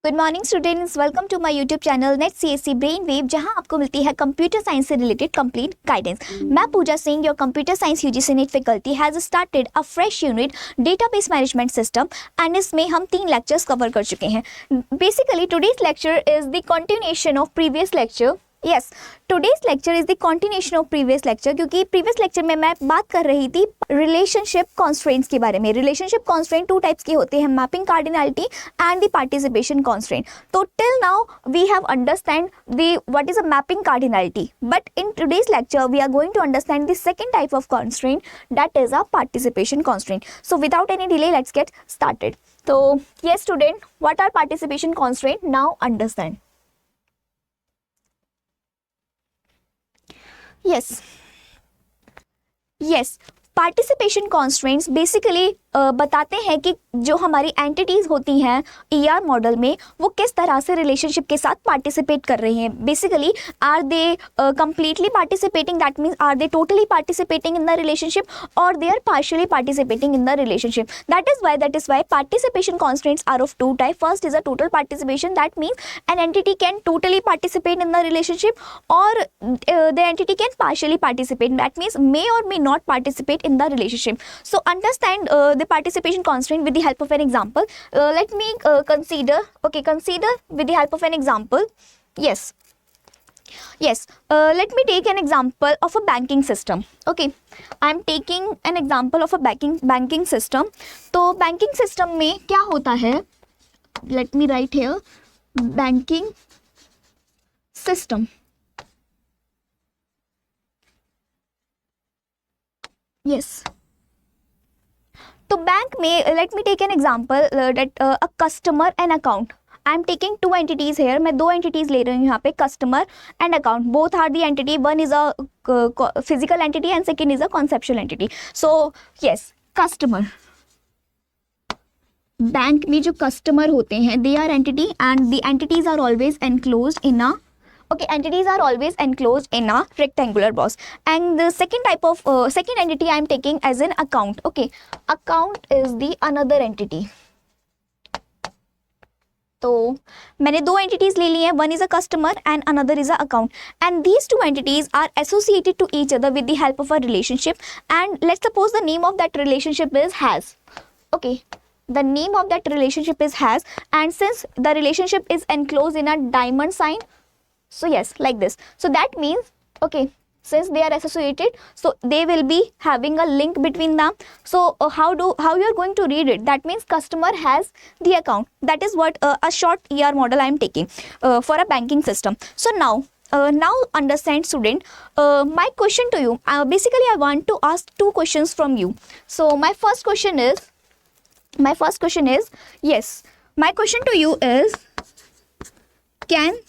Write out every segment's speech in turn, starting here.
Good morning students, welcome to my YouTube channel NET CSC brain wave, जहां आपको मिलती है कंप्यूटर साइंस से रिलेटेड कंप्लीट गाइडेंस। मैं Pooja Singh, your computer science UGC NET faculty has started a fresh unit database management system and इसमें हम 3 lectures cover कर चुके हैं। Basically today's lecture is the continuation of previous lecture. Yes, today's lecture is the continuation of previous lecture, क्योंकि previous lecture में मैं बात कर रही थी रिलेशनशिप कॉन्स्ट्रेंट्स के बारे में। रिलेशनशिप कॉन्स्ट्रेंट 2 टाइप्स के होते हैं, mapping cardinality and the participation constraint. तो till now we have understand the what is a mapping cardinality, but in today's lecture we are going to understand the second type of constraint, that is a participation constraint. So without any delay let's get started. तो yes student, what are participation constraint? Now understand. Yes, participation constraints basically बताते हैं कि जो हमारी entities होती हैं ER model में, वो किस तरह से रिलेशनशिप के साथ पार्टिसिपेट कर रही हैं। Basically are they completely participating, that means are they totally participating in the relationship और they are partially participating in the relationship. That is why participation constraints are of 2 type. First is a total participation, that means an entity can totally participate in the relationship और the entity can partially participate, that means may और may not participate in the relationship. So understand the participation constraint with the help of an example. Let me consider with the help of an example. Yes, let me take an example of a banking system. Okay, I am taking an example of a banking system. तो banking system में क्या होता है, let me write here banking system. Yes, तो bank में let me take an example that a customer and account. I am taking 2 entities here, मैं 2 एंटिटीज ले रही हूँ यहाँ पे, customer and account. Both are the entity, one is a physical entity and second is a conceptual entity. So yes, customer, bank में जो customer होते हैं they are entity and the entities are always enclosed in a entities are always enclosed in a rectangular box. And the second type of second entity I am taking as an account. Okay, account is the another entity. तो मैंने 2 entities ले ली हैं, one is a customer and another is a account, and these 2 entities are associated to each other with the help of a relationship. And let's suppose the name of that relationship is has. Okay, the name of that relationship is has, and since the relationship is enclosed in a diamond sign, so yes, like this. So that means, okay, since they are associated, so they will be having a link between them. So how you are going to read it? That means customer has the account. That is what a short ER model I am taking for a banking system. So now understand student, my question to you, basically I want to ask 2 questions from you. So my first question is yes, my question to you is, can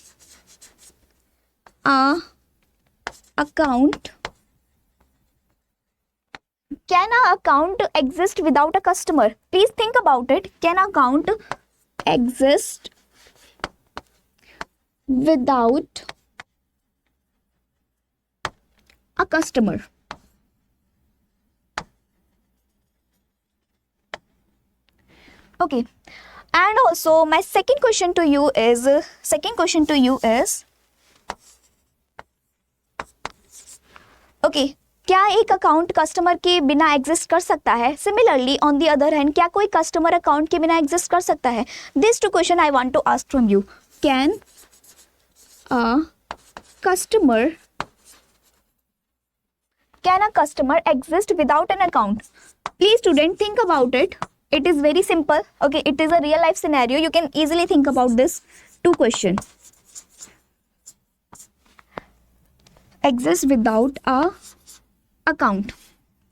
can a account exist without a customer? Please think about it. Can account exist without a customer? Okay, and also my second question to you is okay, क्या एक account customer के बिना exist कर सकता है? Similarly on the other hand, क्या कोई customer account के बिना एग्जिस्ट कर सकता है? This 2 question I want to ask from you. Can a customer exist without an account? Please student think about it. It is very simple. Okay, it is a real life scenario. You can easily think about this 2 question. Exist without a account.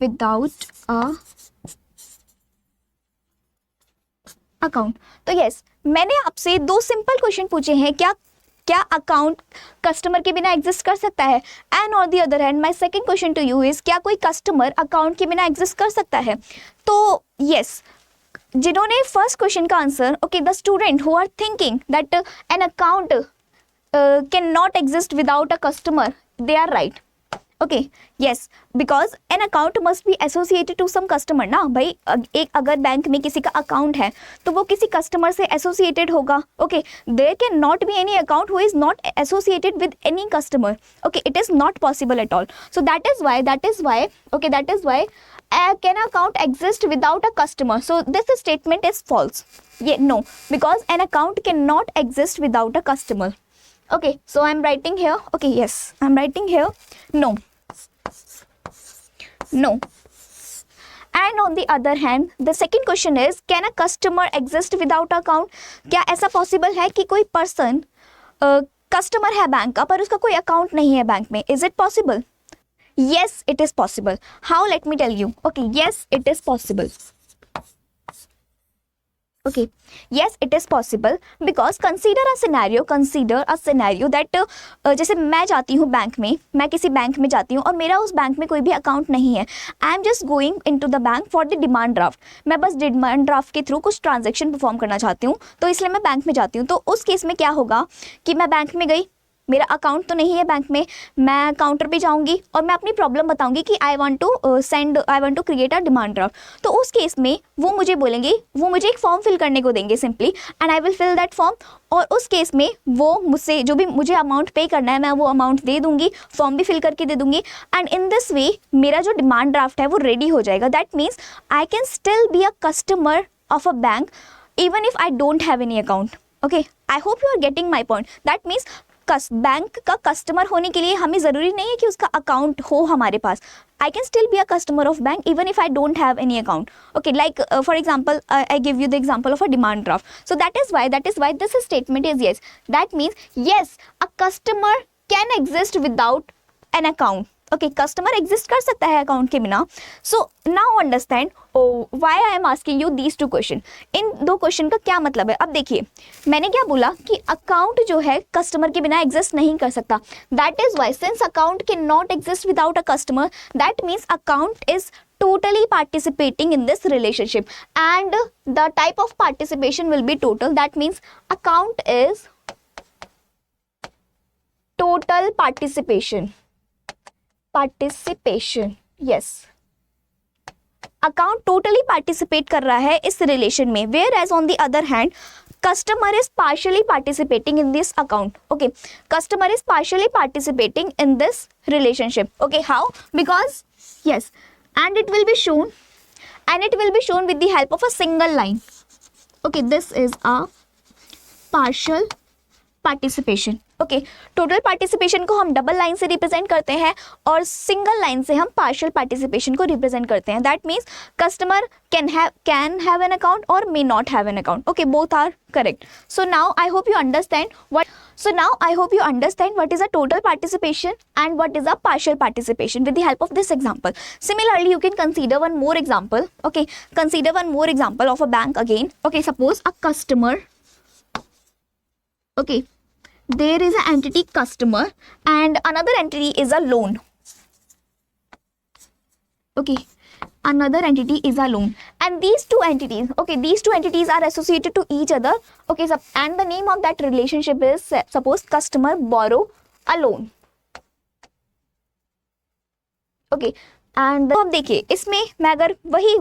तो yes, मैंने आपसे 2 simple question पूछे हैं, क्या account customer के बिना exist कर सकता है? And on the other hand my second question to you is, क्या कोई कस्टमर अकाउंट के बिना एग्जिस्ट कर सकता है? तो यस, जिन्होंने फर्स्ट क्वेश्चन का answer, okay, the student who are thinking that an account can not exist without a customer, they are right. Okay yes, because an account must be associated to some customer ना भाई। एक अगर bank में किसी का account है तो वो किसी कस्टमर से एसोसिएटेड होगा। Okay, there can not be any account who is not associated with any customer. Okay, it is not possible at all. So that is why okay, that is why can account exist without a customer? So this statement is false. Yeah, no, because an account cannot exist without a customer. Okay, so I'm writing here. Okay, yes, I'm writing here. No. And on the other hand, the second question is, can a customer exist without account? क्या ऐसा possible है कि कोई person customer है bank का पर उसका कोई account नहीं है बैंक में? Is it possible? Yes, it is possible. How? Let me tell you. Okay, yes, it is possible. Okay, yes, it is possible because consider a scenario that जैसे मैं जाती हूँ बैंक में, मैं किसी बैंक में जाती हूँ और मेरा उस बैंक में कोई भी अकाउंट नहीं है। I am just going into the bank for the demand draft. मैं बस डिमांड ड्राफ्ट के थ्रू कुछ ट्रांजेक्शन परफॉर्म करना चाहती हूँ, तो इसलिए मैं बैंक में जाती हूँ। तो उस केस में क्या होगा कि मैं बैंक में गई, मेरा अकाउंट तो नहीं है बैंक में, मैं काउंटर पे जाऊंगी और मैं अपनी प्रॉब्लम बताऊंगी कि I want to create a demand draft. तो उस केस में वो मुझे बोलेंगे, वो मुझे एक फॉर्म फिल करने को देंगे simply, and I will fill that form. और उस केस में वो मुझसे जो भी मुझे अमाउंट पे करना है मैं वो अमाउंट दे दूंगी, फॉर्म भी फिल करके दे दूंगी, एंड इन दिस वे मेरा जो डिमांड ड्राफ्ट है वो रेडी हो जाएगा। That means I can still be a customer of a bank even if I don't have any account. Okay, I hope you are getting my point. That means bank का customer होने के लिए हमें ज़रूरी नहीं है कि उसका अकाउंट हो हमारे पास। I can still be a customer of bank even if I don't have any account. Okay, like for example I give you the example of a demand draft. So that is why this statement is yes. That means yes, a customer can exist without an account. Okay, customer exist कर सकता है account के बिना। So now understand why I am asking you these to question. इन दो question का क्या मतलब है? अब देखिए, मैंने क्या बोला कि अकाउंट जो है कस्टमर के बिना एग्जिस्ट नहीं कर सकता। That is why since account can not exist without a customer, that means account is totally participating in this relationship, and the type of participation will be total. That means account is total participation. Yes, account totally participate कर रहा है इस relation में, where as on the other hand customer is partially participating in this account. Okay, customer is partially participating in this relationship. Okay, how? Because yes, and it will be shown with the help of a single line. Okay, this is a partial participation. Okay, total participation को हम double line से represent करते हैं और single line से हम partial participation को represent करते हैं। That means customer can have an account और may not have an account. Okay, both are correct. So now I hope you understand what is a total participation and what is a partial participation with the help of this example. Similarly, you can consider one more example. Okay, consider one more example of a bank again. Okay, suppose a customer, okay, there is an entity customer and another entity is a loan. Okay, another entity is a loan, and these two entities are associated to each other. Okay, and the name of that relationship is, suppose customer borrow a loan. Okay, and अब देखिए, इसमें मैं अगर वही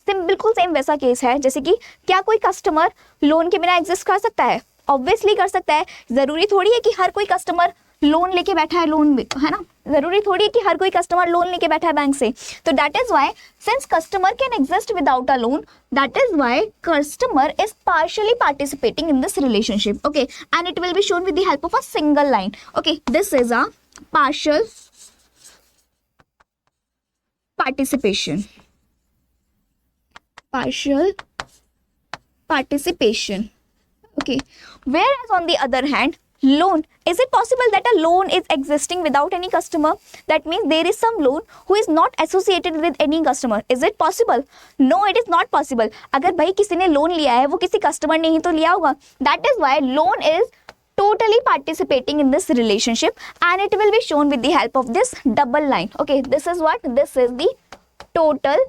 बिल्कुल same वैसा case है जैसे कि क्या कोई कस्टमर लोन के बिना एग्जिस्ट कर सकता है? ऑब्वियसली कर सकता है। जरूरी थोड़ी है कि हर कोई कस्टमर लोन लेके बैठा है, लोन भी है ना, जरूरी थोड़ी है कि हर कोई कस्टमर लोन लेके बैठा है बैंक से। तो that is why since customer can exist without a loan, that is why customer is partially participating in this relationship. Okay, and it will be shown with the help of a single line. Okay, this is a partial participation. Okay, whereas on the other hand, loan, is it possible that a loan is existing without any customer? That means there is some loan who is not associated with any customer. Is it possible? No, it is not possible. अगर भाई किसी ने loan लिया है वो किसी customer ने ही तो लिया होगा। That is why loan is totally participating in this relationship, and it will be shown with the help of this double line. Okay, this is what? This is the total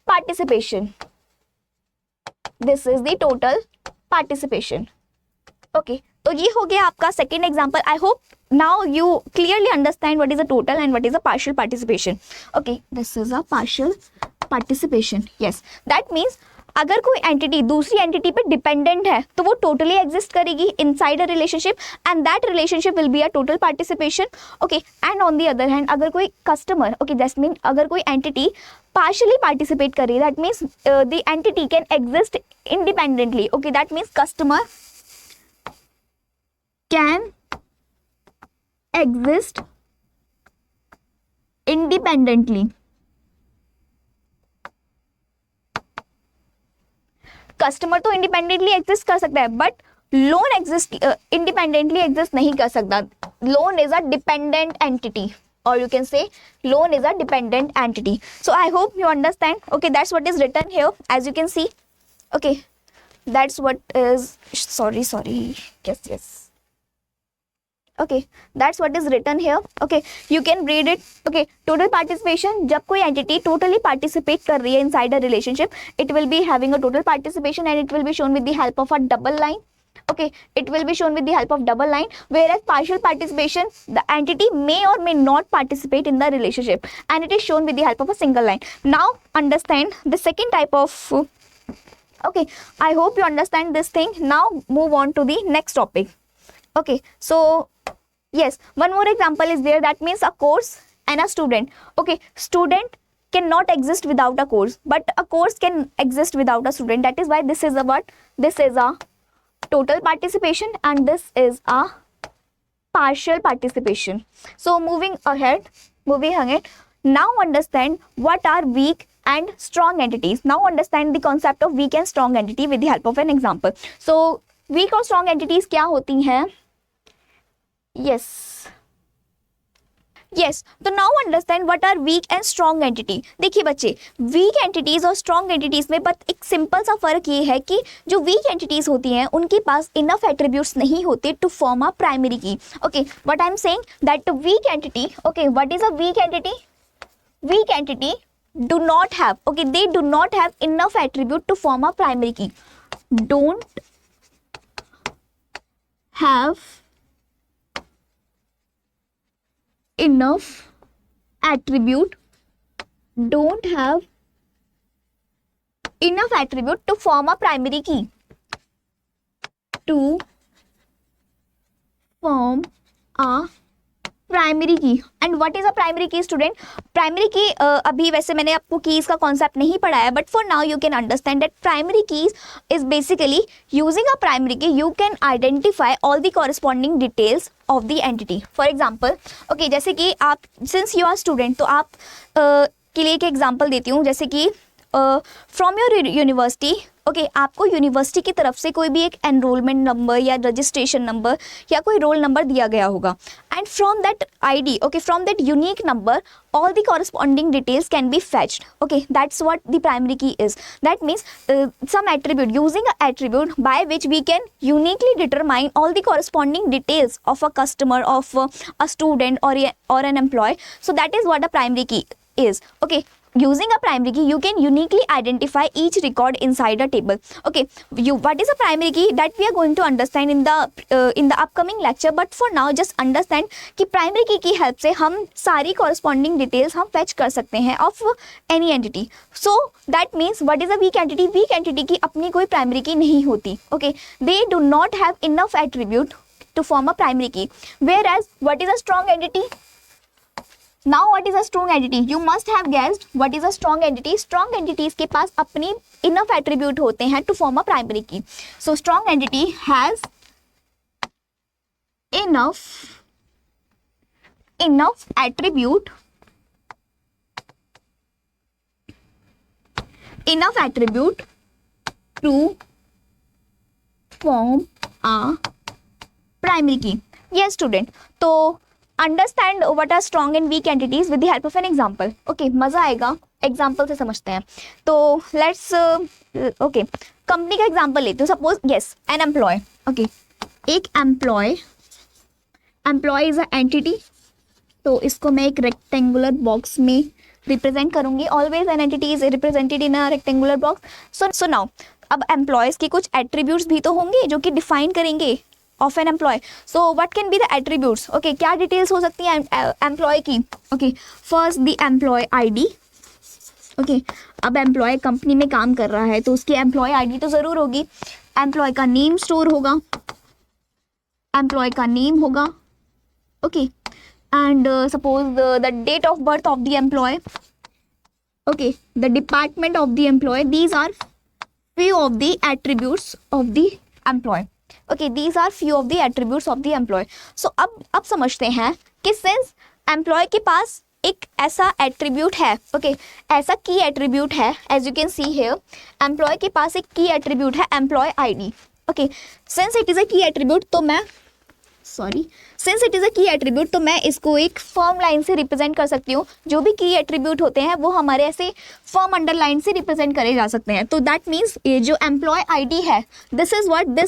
participation. This is the total participation. Okay, तो ये हो गया आपका second example. I hope now you clearly understand what is a total and what is a partial participation. Okay, this is a partial participation. Yes, that means अगर कोई entity दूसरी entity पे dependent है तो वो टोटली एग्जिस्ट करेगी inside a relationship and that relationship will be a total participation. Okay, and on the other hand अगर कोई कस्टमर, ओके दैट मीन अगर कोई एंटिटी partially participate कर रही है, that means the entity can exist independently. Okay, that means customer can exist independently. Customer तो independently exist कर सकता है but loan exist independently exist नहीं कर सकता. Loan is a dependent entity or you can say loan is a dependent entity. So I hope you understand. Okay, that's what is written here as you can see. Okay, that's what is sorry yes. Okay, that's what is written here. Okay, you can read it. Okay, total participation, जब कोई entity totally participate कर रही है inside a relationship, it will be having a total participation and it will be shown with the help of a double line. Okay, it will be shown with the help of double line, whereas partial participation, the entity may or may not participate in the relationship and it is shown with the help of a single line. Now understand the second type of. Okay, I hope you understand this thing. Now move on to the next topic. Okay, so yes, one more example is there, that means a course and a student. Okay, student cannot exist without a course, but a course can exist without a student. That is why this is a what? This is a total participation and this is a partial participation. So moving ahead, now understand what are weak and strong entities. Now understand the concept of weak and strong entity with the help of an example. So weak और strong entities क्या होती हैं? yes, तो now understand what are weak and strong entity. देखिए बच्चे, weak entities और strong entities में बस एक सिंपल सा फर्क ये है कि जो weak entities होती हैं उनके पास enough attributes नहीं होते to form a primary key. Okay, what I am saying that weak entity. Okay, what is a weak entity? Weak entity do not have, okay, they do not have enough attribute to form a primary key. Don't have enough attribute, don't have enough attribute to form a primary key, to form a primary key. And what is a primary key student? Primary key अभी वैसे मैंने आपको keys का concept नहीं पढ़ाया, but for now you can understand that primary keys is basically using a primary key you can identify all the corresponding details of the entity. For example, okay, जैसे कि आप सिंस यू आर स्टूडेंट तो आप के लिए एक example देती हूँ. जैसे कि फ्रॉम योर यूनिवर्सिटी, ओके, आपको यूनिवर्सिटी की तरफ से कोई भी एक एनरोलमेंट नंबर या रजिस्ट्रेशन नंबर या कोई रोल नंबर दिया गया होगा and from that ID, okay, from that unique number all the corresponding details can be fetched. Okay, that's what the primary key is. That means some attribute, using an attribute by which we can uniquely determine all the corresponding details of a customer, of a student or an employee. So that is what a primary key is. Okay, using a primary key you can uniquely identify each record inside a table. Okay, what is a primary key that we are going to understand in the upcoming lecture, but for now just understand कि primary key की help से हम सारी corresponding details हम fetch कर सकते हैं of any entity. So that means what is a weak entity? Weak entity की अपनी कोई primary key नहीं होती. Okay, they do not have enough attribute to form a primary key. Whereas what is a strong entity? Now what is a strong entity? You must have guessed what is a strong entity. Strong entities के पास अपनी enough attribute होते हैं to form a primary key. So strong entity has enough attribute to form a primary key. Yes student, तो understand what are strong and weak entities with the help of an example. Okay, मज़ा आएगा, example से समझते हैं. तो let's okay, company का example लेते हो. Suppose yes an employee. Okay, एक एम्प्लॉय इज अ एंटिटी. तो इसको मैं एक रेक्टेंगुलर बॉक्स में रिप्रेजेंट करूंगी. Always an entity is represented in a rectangular box. So now अब एम्प्लॉयज़ की कुछ एट्रीब्यूट्स भी तो होंगे जो कि डिफाइन करेंगे of an employee. So what can be the attributes. Okay, क्या डिटेल्स हो सकती हैं एम्प्लॉय की. Okay, first the employee ID. Okay, अब एम्प्लॉय कंपनी में काम कर रहा है तो उसकी एम्प्लॉय आईडी तो ज़रूर होगी. एम्प्लॉय का नेम स्टोर होगा, एम्प्लॉय का नेम होगा. Okay, and suppose the date of birth of the employee. Okay, the department of the employee. These are few of the attributes of the employee. Okay, these are few of the attributes of the employee. So अब समझते हैं कि since employee के पास एक ऐसा attribute है. Okay, ऐसा की एट्रीब्यूट है. As you can see here, employee के पास एक की एट्रीब्यूट है, employee ID. Okay, since it is a key attribute तो मैं since it is a key attribute तो मैं इसको एक फर्म लाइन से रिप्रेजेंट कर सकती हूँ. जो भी की एट्रीब्यूट होते हैं वो हमारे ऐसे फर्म अंडरलाइन से रिप्रेजेंट करे जा सकते हैं. तो दैट मीन्स ये जो एम्प्लॉय आईडी है, this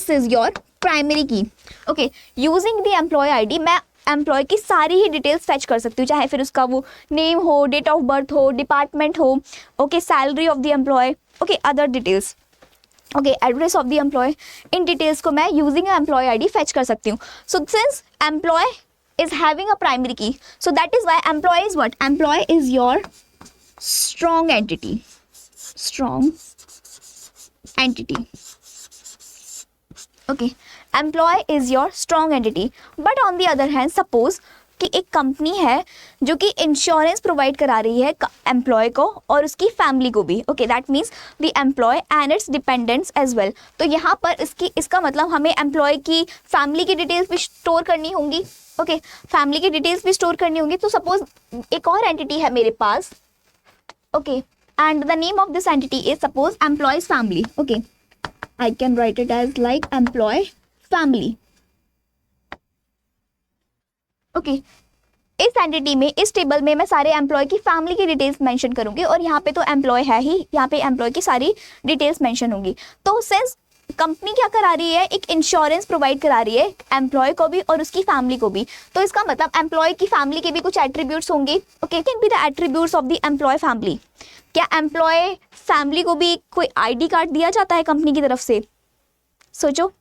is your primary key. Okay, using the employee ID मैं एम्प्लॉय की सारी ही डिटेल्स फेच कर सकती हूँ, चाहे फिर उसका वो नेम हो, डेट ऑफ बर्थ हो, डिपार्टमेंट हो, okay, salary of the employee, okay, other details, okay, address of the employee. इन डिटेल्स को मैं यूजिंग एम्प्लॉय आईडी फेच कर सकती हूँ. So since employee is having a primary key, so that is why employee is what, employee is your strong entity. Okay, employee is your strong entity. But on the other hand, suppose कि एक company है जो कि insurance provide करा रही है employ को और उसकी फैमिली को भी. Okay, that means the employee and its dependents as well. तो यहाँ पर इसका मतलब हमें एम्प्लॉय की फैमिली की डिटेल्स भी स्टोर करनी होंगी. ओके, फैमिली की डिटेल्स भी स्टोर करनी होंगी. तो सपोज एक और एंटिटी है मेरे पास. Okay, and the name of this entity is suppose employees family. Okay, I can write it as like employee family. Okay, इस एंटिटी में, इस टेबल में मैं सारे एम्प्लॉय की फैमिली की डिटेल्स मेंशन करूंगी और यहाँ पे तो एम्प्लॉय है ही, यहाँ पे एम्प्लॉय की सारी डिटेल्स मेंशन होंगी. तो सिंस कंपनी क्या करा रही है, एक इंश्योरेंस प्रोवाइड करा रही है एम्प्लॉय को भी और उसकी फैमिली को भी, तो इसका मतलब एम्प्लॉय की फैमिली के भी कुछ एट्रीब्यूट्स होंगे. Okay, can be the attributes of the employee family. क्या एम्प्लॉय फैमिली को भी कोई आईडी कार्ड दिया जाता है कंपनी की तरफ से? सोचो,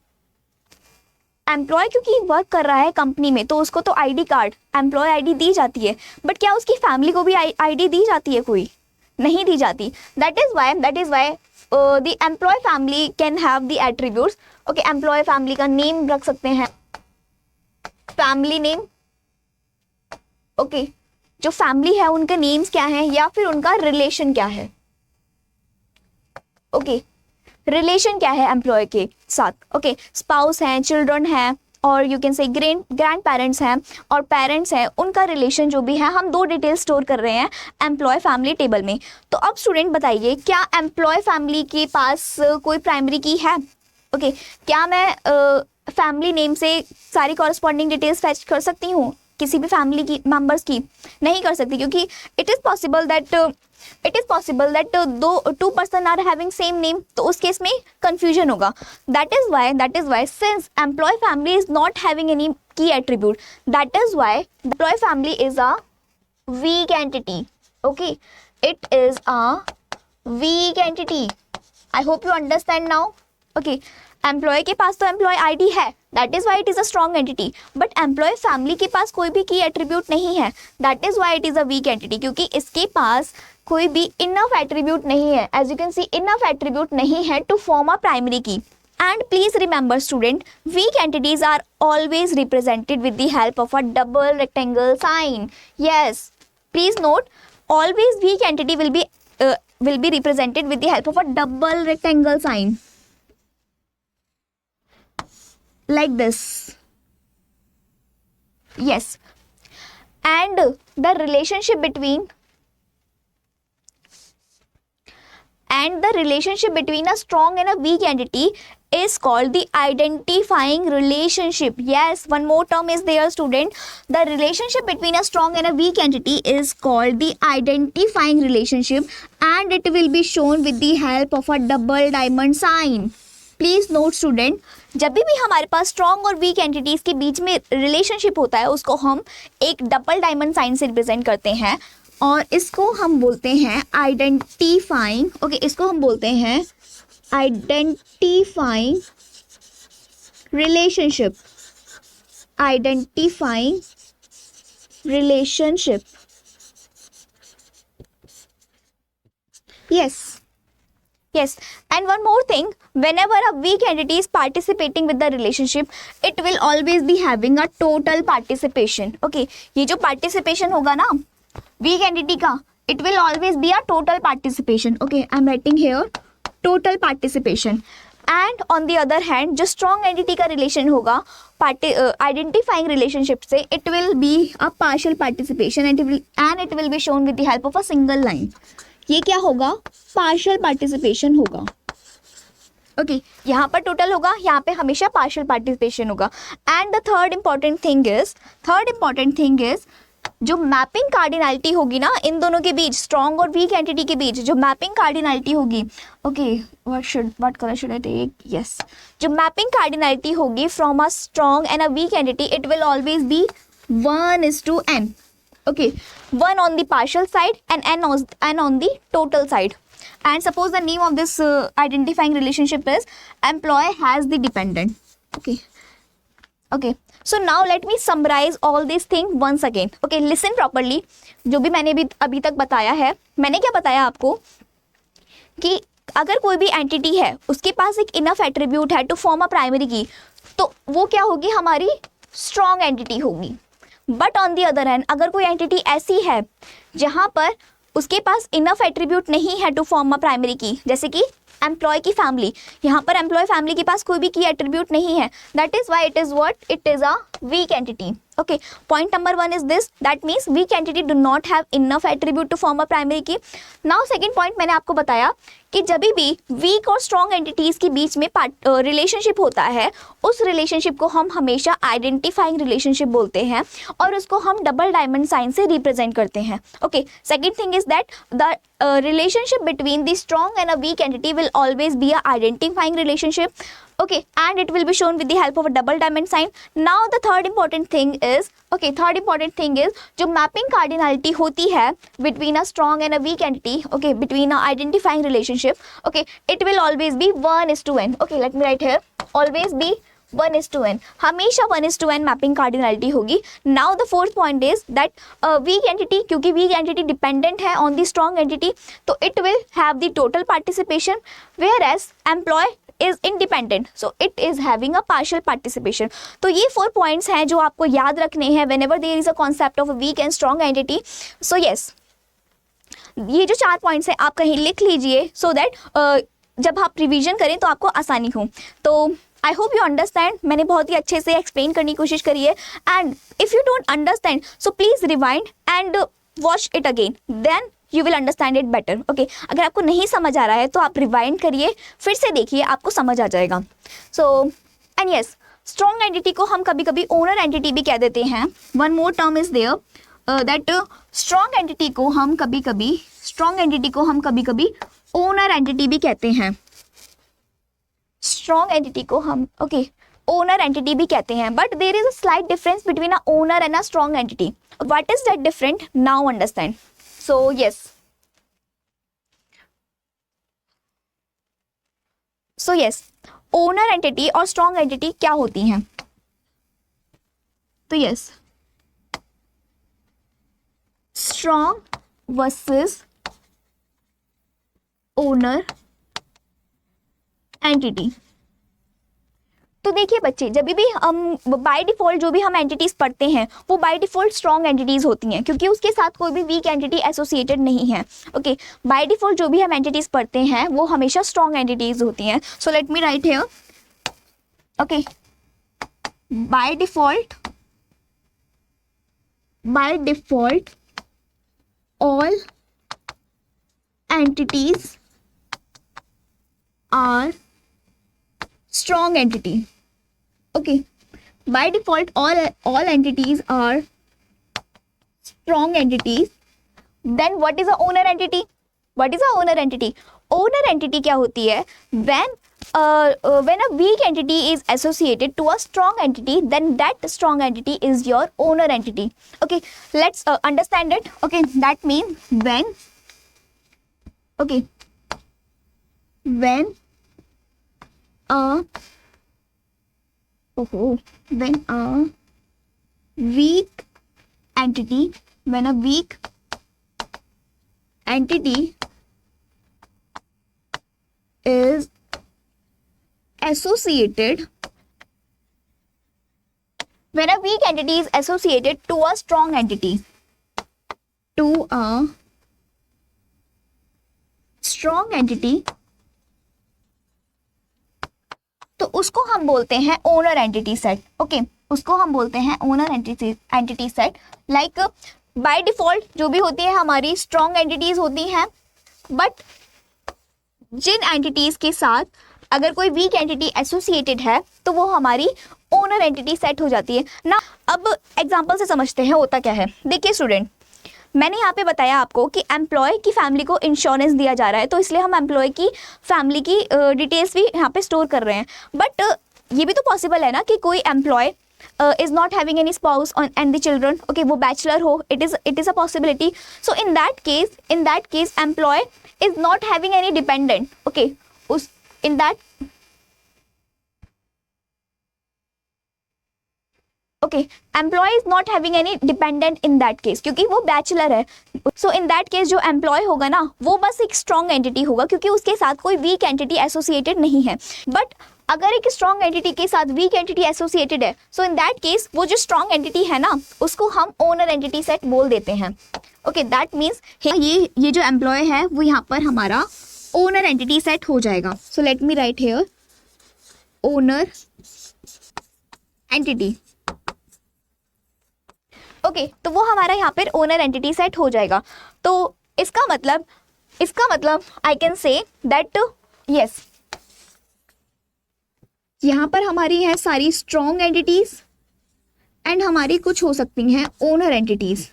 एम्प्लॉय क्योंकि वर्क कर रहा है कंपनी में तो उसको तो आईडी कार्ड, एम्प्लॉय आईडी दी जाती है. बट क्या उसकी फैमिली को भी आईडी दी जाती है? कोई नहीं दी जाती. That is why the employee family can have the attributes. Okay, employee family का नेम रख सकते हैं, फैमिली नेम. ओके, जो फैमिली है उनके नेम्स क्या हैं या फिर उनका रिलेशन क्या है. ओके, रिलेशन क्या है एम्प्लॉय के साथ. ओके, स्पाउस हैं, चिल्ड्रन हैं और यू कैन से ग्रैंड पेरेंट्स हैं और पेरेंट्स हैं, उनका रिलेशन जो भी है हम दो डिटेल स्टोर कर रहे हैं एम्प्लॉय फैमिली टेबल में. तो अब स्टूडेंट बताइए, क्या एम्प्लॉय फैमिली के पास कोई प्राइमरी की है? ओके, क्या मैं फैमिली नेम से सारी कॉरस्पॉन्डिंग डिटेल्स फेच कर सकती हूँ किसी भी फैमिली की मेंबर्स की? नहीं कर सकती, क्योंकि इट इज़ पॉसिबल दैट दो two person are having same name, तो उस केस में कंफ्यूजन होगा. That is why since employee family is not having any key attribute, that is why employee family is a weak entity. Okay, it is a weak entity. I hope you understand now. Okay, employee के पास तो employee ID है, that is why it is a strong entity. But employ family के पास कोई भी key attribute नहीं है, that is why it is a weak entity, क्योंकि इसके पास कोई भी इनफ एट्रीब्यूट नहीं है. As you can see, enough attribute नहीं है to form a primary key. And please remember student, weak entities are always represented with the help of a double rectangle sign. Yes, please note, always weak entity will be represented with the help of a double rectangle sign. Like this. Yes. And the relationship between a strong and a weak entity is called the identifying relationship. Yes, one more term is there student. The relationship between a strong and a weak entity is called the identifying relationship and it will be shown with the help of a double diamond sign. Please note student, जब भी हमारे पास strong और week entities के बीच में relationship होता है उसको हम एक डबल डायमंड साइन से रिप्रेजेंट करते हैं और इसको हम बोलते हैं आइडेंटिफाइंग. ओके, इसको हम बोलते हैं identifying relationship. identifying relationship. Yes, and one more thing, whenever a weak entity is participating with the relationship, it will always be having a total participation. Okay, ये जो participation होगा ना weak entity का, it will always be a total participation. Okay, I'm writing here total participation. And on the other hand, जो strong entity का relation होगा identifying relationship से, it will be a partial participation and it will be shown with the help of a single line. ये क्या होगा? Partial participation होगा. Okay, यहाँ पर टोटल होगा, यहाँ पे हमेशा पार्शियल पार्टिसिपेशन होगा. And the third important thing is जो मैपिंग कार्डिनैलिटी होगी ना इन दोनों के बीच, स्ट्रॉन्ग और वीक एंटिटी के बीच जो मैपिंग कार्डिनैलिटी होगी. Okay, what colour should I take? Yes, जो मैपिंग कार्डिनैलिटी होगी from a strong and a weak entity, it will always be 1:n. Okay, 1 on the partial side and n on the total side. And suppose the name of this identifying relationship is employee has the dependent. Okay, so now let me summarize all these things once again. Okay, listen properly. जो भी मैंने अभी तक बताया है, मैंने क्या बताया आपको कि अगर कोई भी एंटिटी है उसके पास एक इनफ एट्रीब्यूट है टू फॉर्म अ प्राइमरी की, तो वो क्या होगी? हमारी स्ट्रॉन्ग एंटिटी होगी. But on the other hand, अगर कोई एंटिटी ऐसी है जहां पर उसके पास इनफ एट्रीब्यूट नहीं है टू फॉर्म अ प्राइमरी की, जैसे कि एम्प्लॉय की फैमिली, यहाँ पर एम्प्लॉय फैमिली के पास कोई भी की एट्रीब्यूट नहीं है, that is why it is a weak entity. Okay, point number 1 is this, that means weak entity do not have enough attribute to form a primary key. Now second point मैंने आपको बताया कि जब भी week और strong entities के बीच में relationship होता है, उस रिलेशनशिप को हम हमेशा आइडेंटिफाइंग रिलेशनशिप बोलते हैं और उसको हम डबल डायमंड साइन से रिप्रेजेंट करते हैं. Okay, second thing is that the relationship between the strong and a weak entity will always be a identifying relationship. Okay, and it will be shown with the help of a double diamond sign. Now the third important thing is जो mapping cardinality होती है between a strong and a weak entity, okay, between a identifying relationship, okay, it will always be 1:n. Okay, let me write here, always be 1:n, हमेशा 1:n mapping cardinality होगी. Now the fourth point is that weak entity, क्योंकि weak entity dependent है on the strong entity, तो it will have the total participation, where as employee is independent, so it is having a partial participation. तो ये 4 points हैं जो आपको याद रखने हैं whenever there is a concept of a weak and strong entity. So yes, ये जो 4 पॉइंट्स हैं आप कहीं लिख लीजिए सो दैट जब आप रिवीजन करें तो आपको आसानी हो. तो आई होप यू अंडरस्टैंड, मैंने बहुत ही अच्छे से एक्सप्लेन करने की कोशिश करी है. And if you don't understand so please rewind and watch it again, then you will understand it better. Okay, अगर आपको नहीं समझ आ रहा है तो आप रिवाइंड करिए, फिर से देखिए, आपको समझ आ जाएगा. So and yes, strong entity को हम कभी कभी ओनर एंटिटी भी कह देते हैं. One more term is there that strong entity को हम कभी कभी ओनर एंटिटी भी कहते हैं. स्ट्रॉन्ग एंटिटी को हम ओनर एंटिटी भी कहते हैं. But there is a slight difference between a owner and a strong entity. What is that different? Now understand. So yes, owner entity और स्ट्रॉन्ग एंटिटी क्या होती हैं? तो यस, स्ट्रॉन्ग वर्सेस ओनर एंटिटी. तो देखिए बच्चे, जब भी हम बाय डिफॉल्ट जो भी हम एंटिटीज पढ़ते हैं वो बाय डिफॉल्ट स्ट्रॉन्ग एंटिटीज होती हैं, क्योंकि उसके साथ कोई भी वीक एंटिटी एसोसिएटेड नहीं है. ओके, बाय डिफॉल्ट जो भी हम एंटिटीज पढ़ते हैं वो हमेशा स्ट्रॉन्ग एंटिटीज होती हैं. So let me right here. Okay, by default all entities are strong entity. Okay, by default all entities are strong entities. Then what is a owner entity? Owner entity क्या होती है? When a weak entity is associated to a strong entity, then that strong entity is your owner entity. Okay, let's understand it. Okay, that means when a weak entity, when a weak entity is associated, when a weak entity is associated to a strong entity, to a strong entity, तो उसको हम बोलते हैं owner entity set. Okay, उसको हम बोलते हैं owner entity set. Like by default जो भी होती है हमारी स्ट्रॉन्ग एंटिटीज होती हैं, बट जिन एंटिटीज के साथ अगर कोई वीक एंटिटी एसोसिएटेड है तो वो हमारी ओनर एंटिटी सेट हो जाती है ना. अब एग्जांपल से समझते हैं होता क्या है. देखिए स्टूडेंट, मैंने यहाँ पे बताया आपको कि एम्प्लॉय की फैमिली को इंश्योरेंस दिया जा रहा है, तो इसलिए हम एम्प्लॉय की फैमिली की डिटेल्स भी यहाँ पे स्टोर कर रहे हैं. बट ये भी तो पॉसिबल है ना कि कोई employ is not having any spouse and the children, okay, वो bachelor हो, it is a possibility. So in that case employee is not having any dependent, okay, employee is not having any dependent in that case, क्योंकि वो bachelor है. So in that case जो employ होगा ना वो बस एक स्ट्रॉन्ग एंटिटी होगा, क्योंकि उसके साथ कोई वीक एंटिटी एसोसिएटेड नहीं है. बट अगर एक स्ट्रॉन्ग एंटिटी के साथ वीक एंटिटी एसोसिएटेड है, सो इन दैट केस वो जो स्ट्रॉन्ग एंटिटी है ना उसको हम ओनर एंटिटी सेट बोल देते हैं. ओके, दैट मीन्स ये जो एम्प्लॉय है वो यहाँ पर हमारा ओनर एंटिटी सेट हो जाएगा. So let me right here owner entity. Okay, तो वो हमारा यहाँ पर ओनर एंटिटी सेट हो जाएगा. तो इसका मतलब I can say that yes, यहाँ पर हमारी है सारी स्ट्रॉन्ग एंटिटीज एंड हमारी कुछ हो सकती हैं owner entities.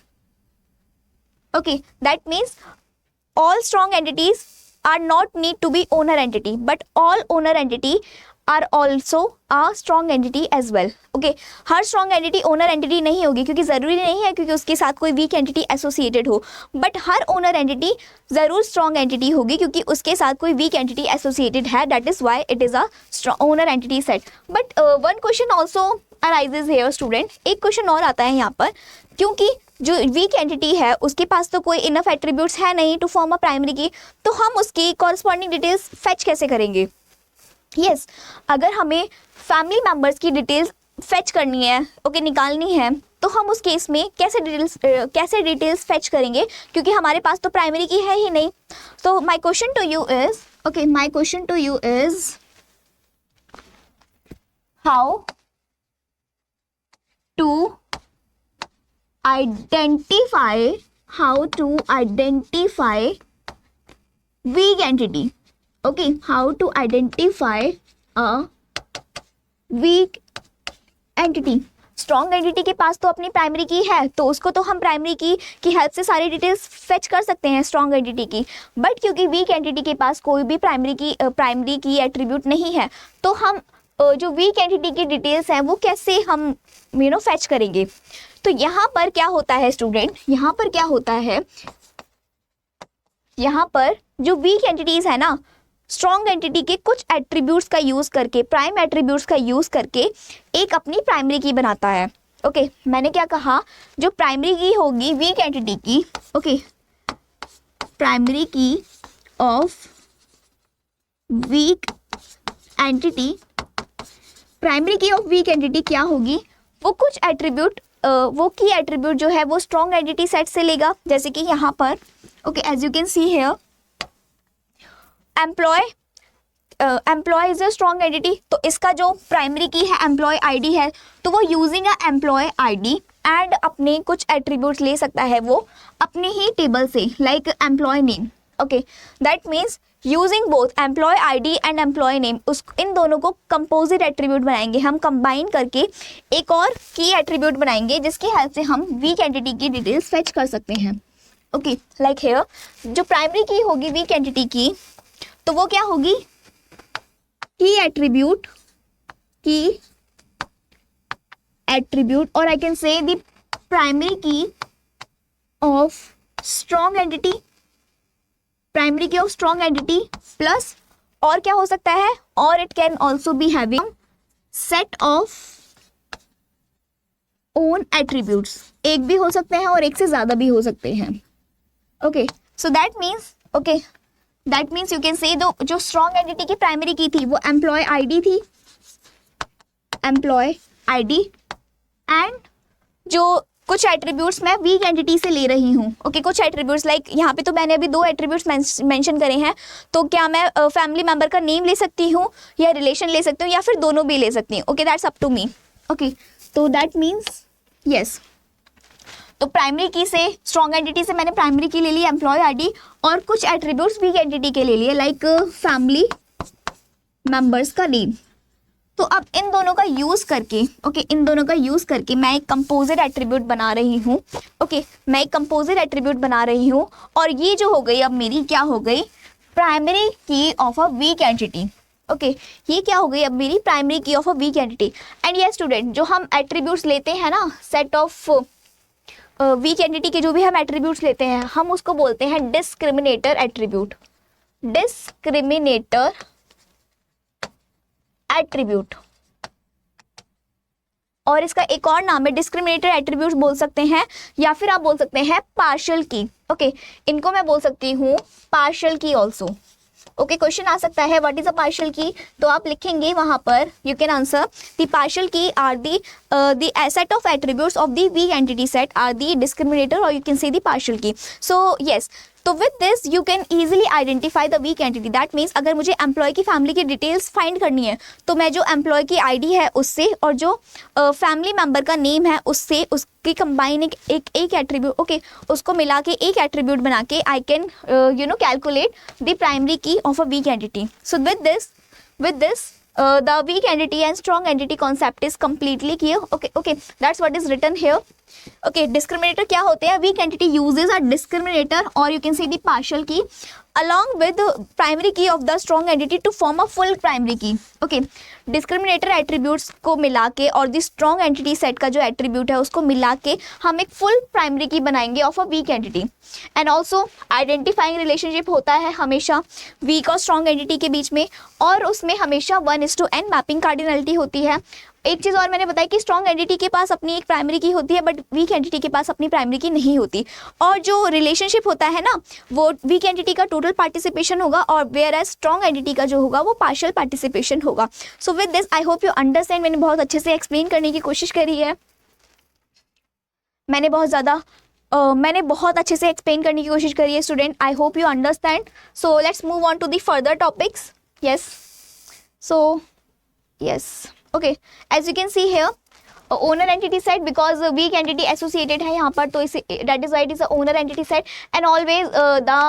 Okay, that means all strong entities are not need to be owner entity, but all owner entity are also a strong entity as well. Okay, हर स्ट्रॉन्ग एंटिटी ओनर एंटिटी नहीं होगी, क्योंकि ज़रूरी नहीं है क्योंकि उसके साथ कोई वीक एंटिटी एसोसिएटेड हो, बट हर ओनर एंटिटी ज़रूर स्ट्रॉन्ग एंटिटी होगी क्योंकि उसके साथ कोई वीक एंटिटी एसोसिएटेड है. That is why it is a owner entity set. But one question also arises here student, एक क्वेश्चन और आता है यहाँ पर, क्योंकि जो वीक एंटिटी है उसके पास तो कोई इनफ एट्रीब्यूट्स है नहीं टू फॉर्म अ प्राइमरी की, तो हम उसकी कॉरस्पॉन्डिंग डिटेल्स फेच कैसे करेंगे. यस, अगर हमें फैमिली मेम्बर्स की डिटेल्स फेच करनी है, ओके, निकालनी है, तो हम उस केस में कैसे डिटेल्स फेच करेंगे, क्योंकि हमारे पास तो प्राइमरी की है ही नहीं. तो my question to you is how to identify weak entity. Okay, how to identify a weak entity. Strong entity के पास तो अपनी प्राइमरी की है, तो उसको तो हम प्राइमरी की हेल्प से सारी डिटेल्स फेच कर सकते हैं स्ट्रॉन्ग एंटिटी की. बट क्योंकि वीक एंटिटी के पास कोई भी प्राइमरी की एट्रीब्यूट नहीं है, तो हम जो वीक एंटिटी की डिटेल्स हैं वो कैसे हम फेच करेंगे. तो यहाँ पर क्या होता है स्टूडेंट, यहाँ पर जो वीक एंटिटीज है ना, स्ट्रॉन्ग एंटिटी के कुछ एट्रीब्यूट्स का यूज़ करके, प्राइम एट्रीब्यूट्स का यूज़ करके एक अपनी प्राइमरी की बनाता है. ओके, मैंने क्या कहा, जो प्राइमरी की होगी वीक एंटिटी की, okay, primary key of weak entity, क्या होगी, वो कुछ एट्रीब्यूट, वो की एट्रीब्यूट जो है वो स्ट्रॉन्ग एंटिटी सेट से लेगा. जैसे कि यहाँ पर okay, as you can see here employee is a strong entity, तो इसका जो प्राइमरी की है एम्प्लॉय आईडी है, तो वो using a employee ID and अपने कुछ एट्रीब्यूट्स ले सकता है वो अपनी ही टेबल से, like employee name. Okay, that means using both employee ID and employee name, इन दोनों को कंपोजिट एट्रीब्यूट बनाएंगे हम, कंबाइन करके एक और की एट्रीब्यूट बनाएंगे जिसकी हेल्प से हम वीक एंटिटी की डिटेल्स फेच कर सकते हैं. ओके, लाइक हियर जो प्राइमरी की होगी वीक एंटिटी की, तो वो क्या होगी, की एट्रीब्यूट और I can say the primary key of strong entity, plus और क्या हो सकता है, और it can also be having set of own attributes, एक भी हो सकते हैं और एक से ज़्यादा भी हो सकते हैं। Okay, so that means you can से जो स्ट्रॉन्ग एंटिटी की प्राइमरी की थी वो एम्प्लॉय आईडी थी, एम्प्लॉय आईडी, एंड जो कुछ एट्रीब्यूट्स मैं वीक एंटिटी से ले रही हूँ। ओके, कुछ एट्रीब्यूट्स लाइक यहाँ पे तो मैंने अभी 2 एट्रीब्यूट्स मेंशन करे हैं, तो क्या मैं फैमिली मेंबर का नेम ले सकती हूँ या रिलेशन ले सकती हूँ या फिर दोनों भी ले सकती हूँ। Okay, that's up to me. Okay, तो दैट मीन्स यस, तो प्राइमरी की से, स्ट्रॉन्ग एंटिटी से मैंने प्राइमरी की ले ली एम्प्लॉय आईडी, और कुछ एट्रीब्यूट्स वीक एंटिटी के ले लिए लाइक फैमिली मेंबर्स का नेम। तो अब इन दोनों का यूज़ करके, इन दोनों का यूज़ करके मैं एक कंपोजिट एट्रीब्यूट बना रही हूँ। मैं एक कंपोजिट एट्रीब्यूट बना रही हूँ, और ये जो हो गई अब मेरी क्या हो गई, primary key of a weak entity. ये क्या हो गई अब मेरी primary key of a weak entity. And ये स्टूडेंट, जो हम एट्रीब्यूट्स लेते हैं ना, सेट ऑफ वीक एंटिटी के जो भी हम एट्रीब्यूट्स लेते हैं, हम उसको बोलते हैं डिस्क्रिमिनेटर एट्रीब्यूट, डिस्क्रिमिनेटर एट्रीब्यूट। और इसका एक और नाम है डिस्क्रिमिनेटर एट्रीब्यूट बोल सकते हैं, या फिर आप बोल सकते हैं पार्शियल की। इनको मैं बोल सकती हूँ पार्शियल की ऑल्सो। क्वेश्चन आ सकता है व्हाट इज अ पार्शियल की, तो आप लिखेंगे वहां पर, you can answer the partial key are the set of attributes of the weak entity set are the discriminator, और you can say the partial key. So yes, तो with this you can easily identify the weak entity. That means अगर मुझे employ की family की details find करनी है, तो मैं जो एम्प्लॉय की आईडी है उससे और जो फैमिली मेंबर का नेम है उससे, उसकी कंबाइन एक एट्रीब्यूट, उसको मिला के एक एट्रीब्यूट बना के I can calculate the primary key of a weak entity. So with this the weak entity and strong entity concept is completely clear. Okay, that's what is written here. Discriminator क्या होते हैं? Weak entity uses a discriminator, or you can say the partial key along with the primary key of the strong entity to form a full primary key. Discriminator attributes को मिला के और the strong entity set का जो attribute है उसको मिला के हम एक फुल प्राइमरी की बनाएंगे of a weak entity. And also identifying relationship होता है हमेशा वीक और स्ट्रॉन्ग एंटिटी के बीच में, और उसमें हमेशा 1:n मैपिंग कार्डिनलिटी होती है। एक चीज़ और मैंने बताया कि स्ट्रॉन्ग एंटिटी के पास अपनी एक प्राइमरी की होती है, बट वीक एंटिटी के पास अपनी प्राइमरी की नहीं होती। और जो रिलेशनशिप होता है ना, वो वीक एंटिटी का टोटल पार्टिसिपेशन होगा, और वेयर एज स्ट्रॉन्ग एंटिटी का जो होगा वो पार्शियल पार्टिसिपेशन होगा। So with this I hope you understand. मैंने बहुत अच्छे से एक्सप्लेन करने की कोशिश करी है, मैंने बहुत अच्छे से एक्सप्लेन करने की कोशिश करी है student. I hope you understand. So let's move on to the further topics. Yes, so yes, okay, as you can see here owner entity set, because weak entity associated है यहाँ पर, तो इसे that is why it is a owner entity set, and always the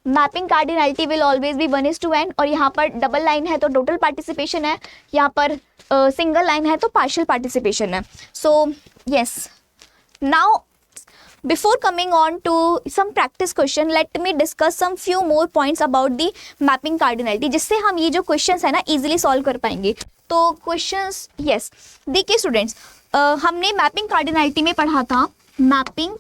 mapping cardinality will always be 1:n, और यहाँ पर double line है तो टोटल पार्टिसिपेशन है, यहाँ पर सिंगल लाइन है तो पार्शियल पार्टिसिपेशन है। So yes, now before coming on to some practice question, let me discuss some few more points about the mapping cardinality, जिससे हम ये जो questions है ना easily solve कर पाएंगे। तो questions, yes, देखिए स्टूडेंट्स, हमने मैपिंग कार्डिनलिटी में पढ़ा था, मैपिंग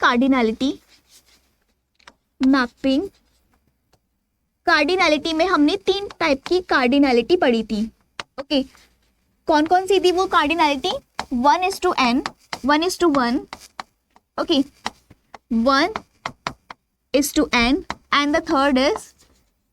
कार्डिनलिटी में हमने 3 टाइप की कार्डिनलिटी पढ़ी थी। ओके, कौन कौन सी थी वो cardinality? 1:n, 1:1, okay, 1:n, and the third is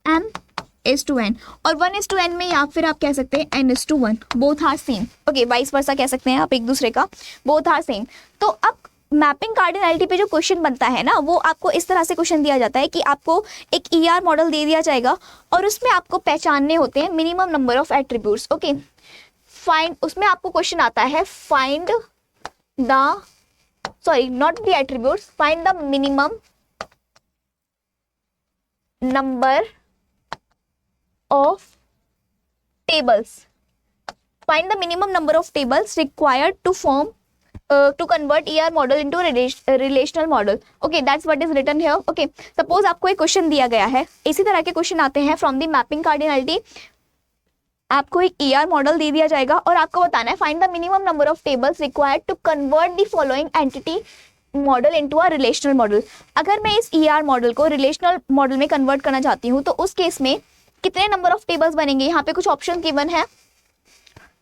m:n, और 1:n में या फिर आप कह सकते हैं n:1, both are same. Okay, vice versa कह सकते हैं आप एक दूसरे का, बोथ आर सेम। तो अब मैपिंग कार्डिनलिटी पे जो क्वेश्चन बनता है ना, वो आपको इस तरह से क्वेश्चन दिया जाता है कि आपको एक ER मॉडल दे दिया जाएगा, और उसमें आपको पहचानने होते हैं minimum number of attributes. Okay, find, उसमें आपको क्वेश्चन आता है find the, sorry, not the attributes, find the minimum number of tables, find the minimum number of tables required to form to convert ER model into relational model. Okay, that's what is written here. Okay, suppose आपको एक question दिया गया है, इसी तरह के question आते हैं फ्रॉम द मैपिंग कार्डिनलिटी। आपको एक ER मॉडल दे दिया जाएगा और आपको बताना है find the minimum number of tables required to convert the following entity model into a relational model. अगर मैं इस ER मॉडल को रिलेशनल मॉडल में कन्वर्ट करना चाहती हूँ, तो उस केस में कितने नंबर ऑफ टेबल्स बनेंगे? यहाँ पे कुछ ऑप्शन गिवन है,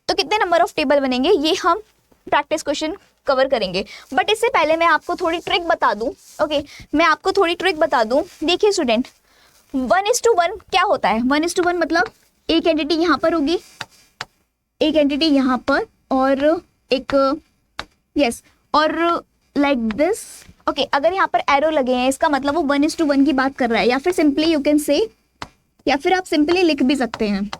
तो कितने नंबर ऑफ टेबल बनेंगे ये हम प्रैक्टिस क्वेश्चन कवर करेंगे। बट इससे पहले मैं आपको थोड़ी ट्रिक बता दूं। ओके, मैं आपको थोड़ी ट्रिक बता दूं। देखिए स्टूडेंट, 1:1 क्या होता है? 1:1 मतलब एक एंटिटी यहाँ पर होगी, एक एंटिटी यहाँ पर, और एक यस और लाइक दिस। ओके, अगर यहाँ पर एरो लगे हैं इसका मतलब वो 1:1 की बात कर रहा है, या फिर सिंपली यू कैन से, या फिर आप सिंपली लिख भी सकते हैं।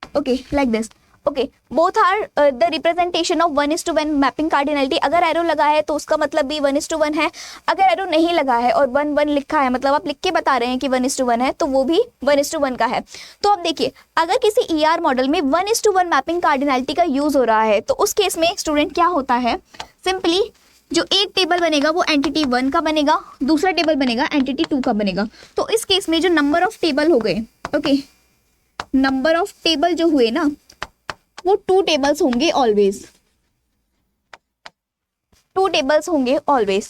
Okay, like this. Okay, both are the representation of 1:1 mapping cardinality. अगर एरो लगा है तो उसका मतलब भी 1:1 है, अगर एरो नहीं लगा है और 1:1 लिखा है, मतलब आप लिख के बता रहे हैं कि 1:1 है, तो वो भी 1:1 का है। तो अब देखिए, अगर किसी ER मॉडल में 1:1 मैपिंग कार्डिनलिटी का यूज हो रहा है तो उस केस में स्टूडेंट क्या होता है, सिंपली जो एक टेबल बनेगा वो एंटिटी 1 का बनेगा, दूसरा टेबल बनेगा एंटिटी 2 का बनेगा। तो इस केस में जो नंबर ऑफ टेबल हो गए, ओके, नंबर ऑफ टेबल जो हुए ना वो 2 टेबल्स होंगे ऑलवेज, 2 टेबल्स होंगे ऑलवेज।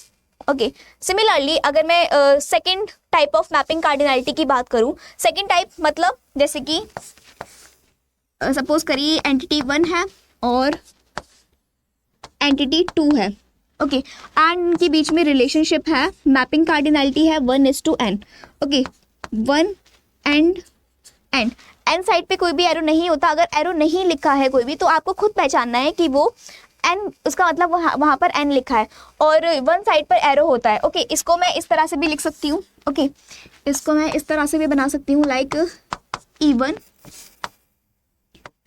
ओके, सिमिलरली अगर मैं second type of mapping cardinality की बात करूं, सेकंड टाइप मतलब जैसे कि सपोज करिए एंटिटी 1 है और एंटिटी 2 है। ओके, एंड इनके बीच में रिलेशनशिप है, मैपिंग कार्डिनलिटी है 1:n। Okay, 1 and N side पे कोई भी एरो नहीं होता। अगर एरो नहीं लिखा है कोई भी तो आपको खुद पहचानना है कि वो एन, उसका मतलब वहाँ पर एन लिखा है, और 1 साइड पर एरो होता है। ओके, इसको मैं इस तरह से भी लिख सकती हूँ। ओके, इसको मैं इस तरह से भी बना सकती हूँ, like E1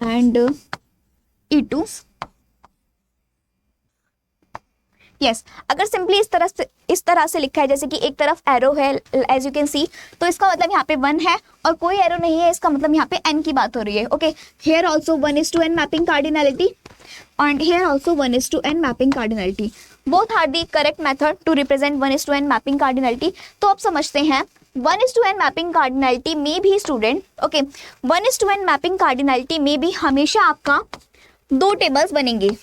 and E2। Yes, अगर सिंपली इस तरह से लिखा है, जैसे कि एक तरफ एरो है एज यू कैन सी, तो इसका मतलब यहाँ पे 1 है, और कोई एरो नहीं है, इसका मतलब यहाँ पे n की बात हो रही है। Okay, here also 1:n mapping cardinality and here also 1:n mapping cardinality. Both are the correct method to represent 1:n mapping cardinality. तो अब समझते हैं 1:n मैपिंग कार्डिनलिटी में भी student, okay, 1:n mapping cardinality में भी हमेशा आपका 2 टेबल्स बनेंगे।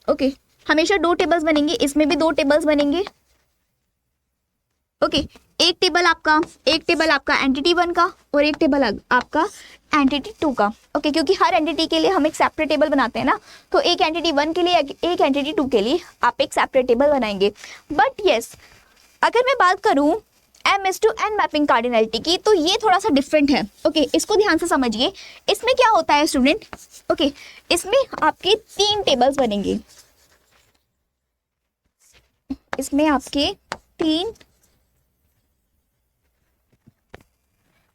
ओके, हमेशा 2 टेबल्स बनेंगे, इसमें भी 2 टेबल्स बनेंगे। ओके, एक टेबल आपका एंटिटी 1 का और एक टेबल आपका एंटिटी 2 का। ओके, क्योंकि हर एंटिटी के लिए हम एक सेपरेट टेबल बनाते हैं ना, तो एक एंटिटी 1 के लिए एक एंटिटी 2 के लिए आप एक सेपरेट टेबल बनाएंगे। बट यस, अगर मैं बात करूं M:n मैपिंग कार्डिनलिटी की, तो ये थोड़ा सा डिफरेंट है। ओके, इसको ध्यान से समझिए। इसमें क्या होता है स्टूडेंट, ओके, इसमें आपके 3 टेबल्स बनेंगे, इसमें आपके 3,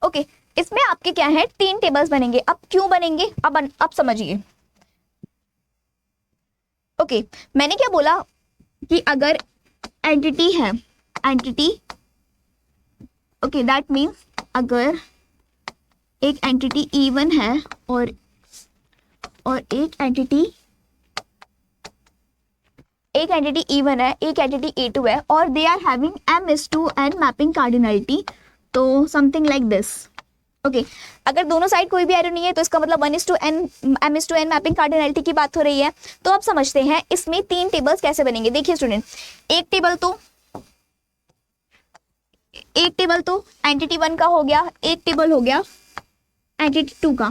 ओके, इसमें आपके क्या है, 3 टेबल्स बनेंगे। अब क्यों बनेंगे, अब समझिए। ओके, मैंने क्या बोला कि अगर एंटिटी है, एंटिटी, ओके, दैट मीन्स अगर एक एंटिटी E1 है और एक एंटिटी E1 है, एक एंटिटी E2 है, और they are having M:n mapping cardinality, तो समथिंग लाइक दिस। ओके, अगर दोनों साइड कोई भी एरो नहीं है तो इसका मतलब 1:n M:n मैपिंग कार्डिनलिटी की बात हो रही है। तो अब समझते हैं इसमें 3 टेबल्स कैसे बनेंगे। देखिए स्टूडेंट, एक टेबल तो एंटिटी 1 का हो गया, एक टेबल हो गया एंटिटी 2 का।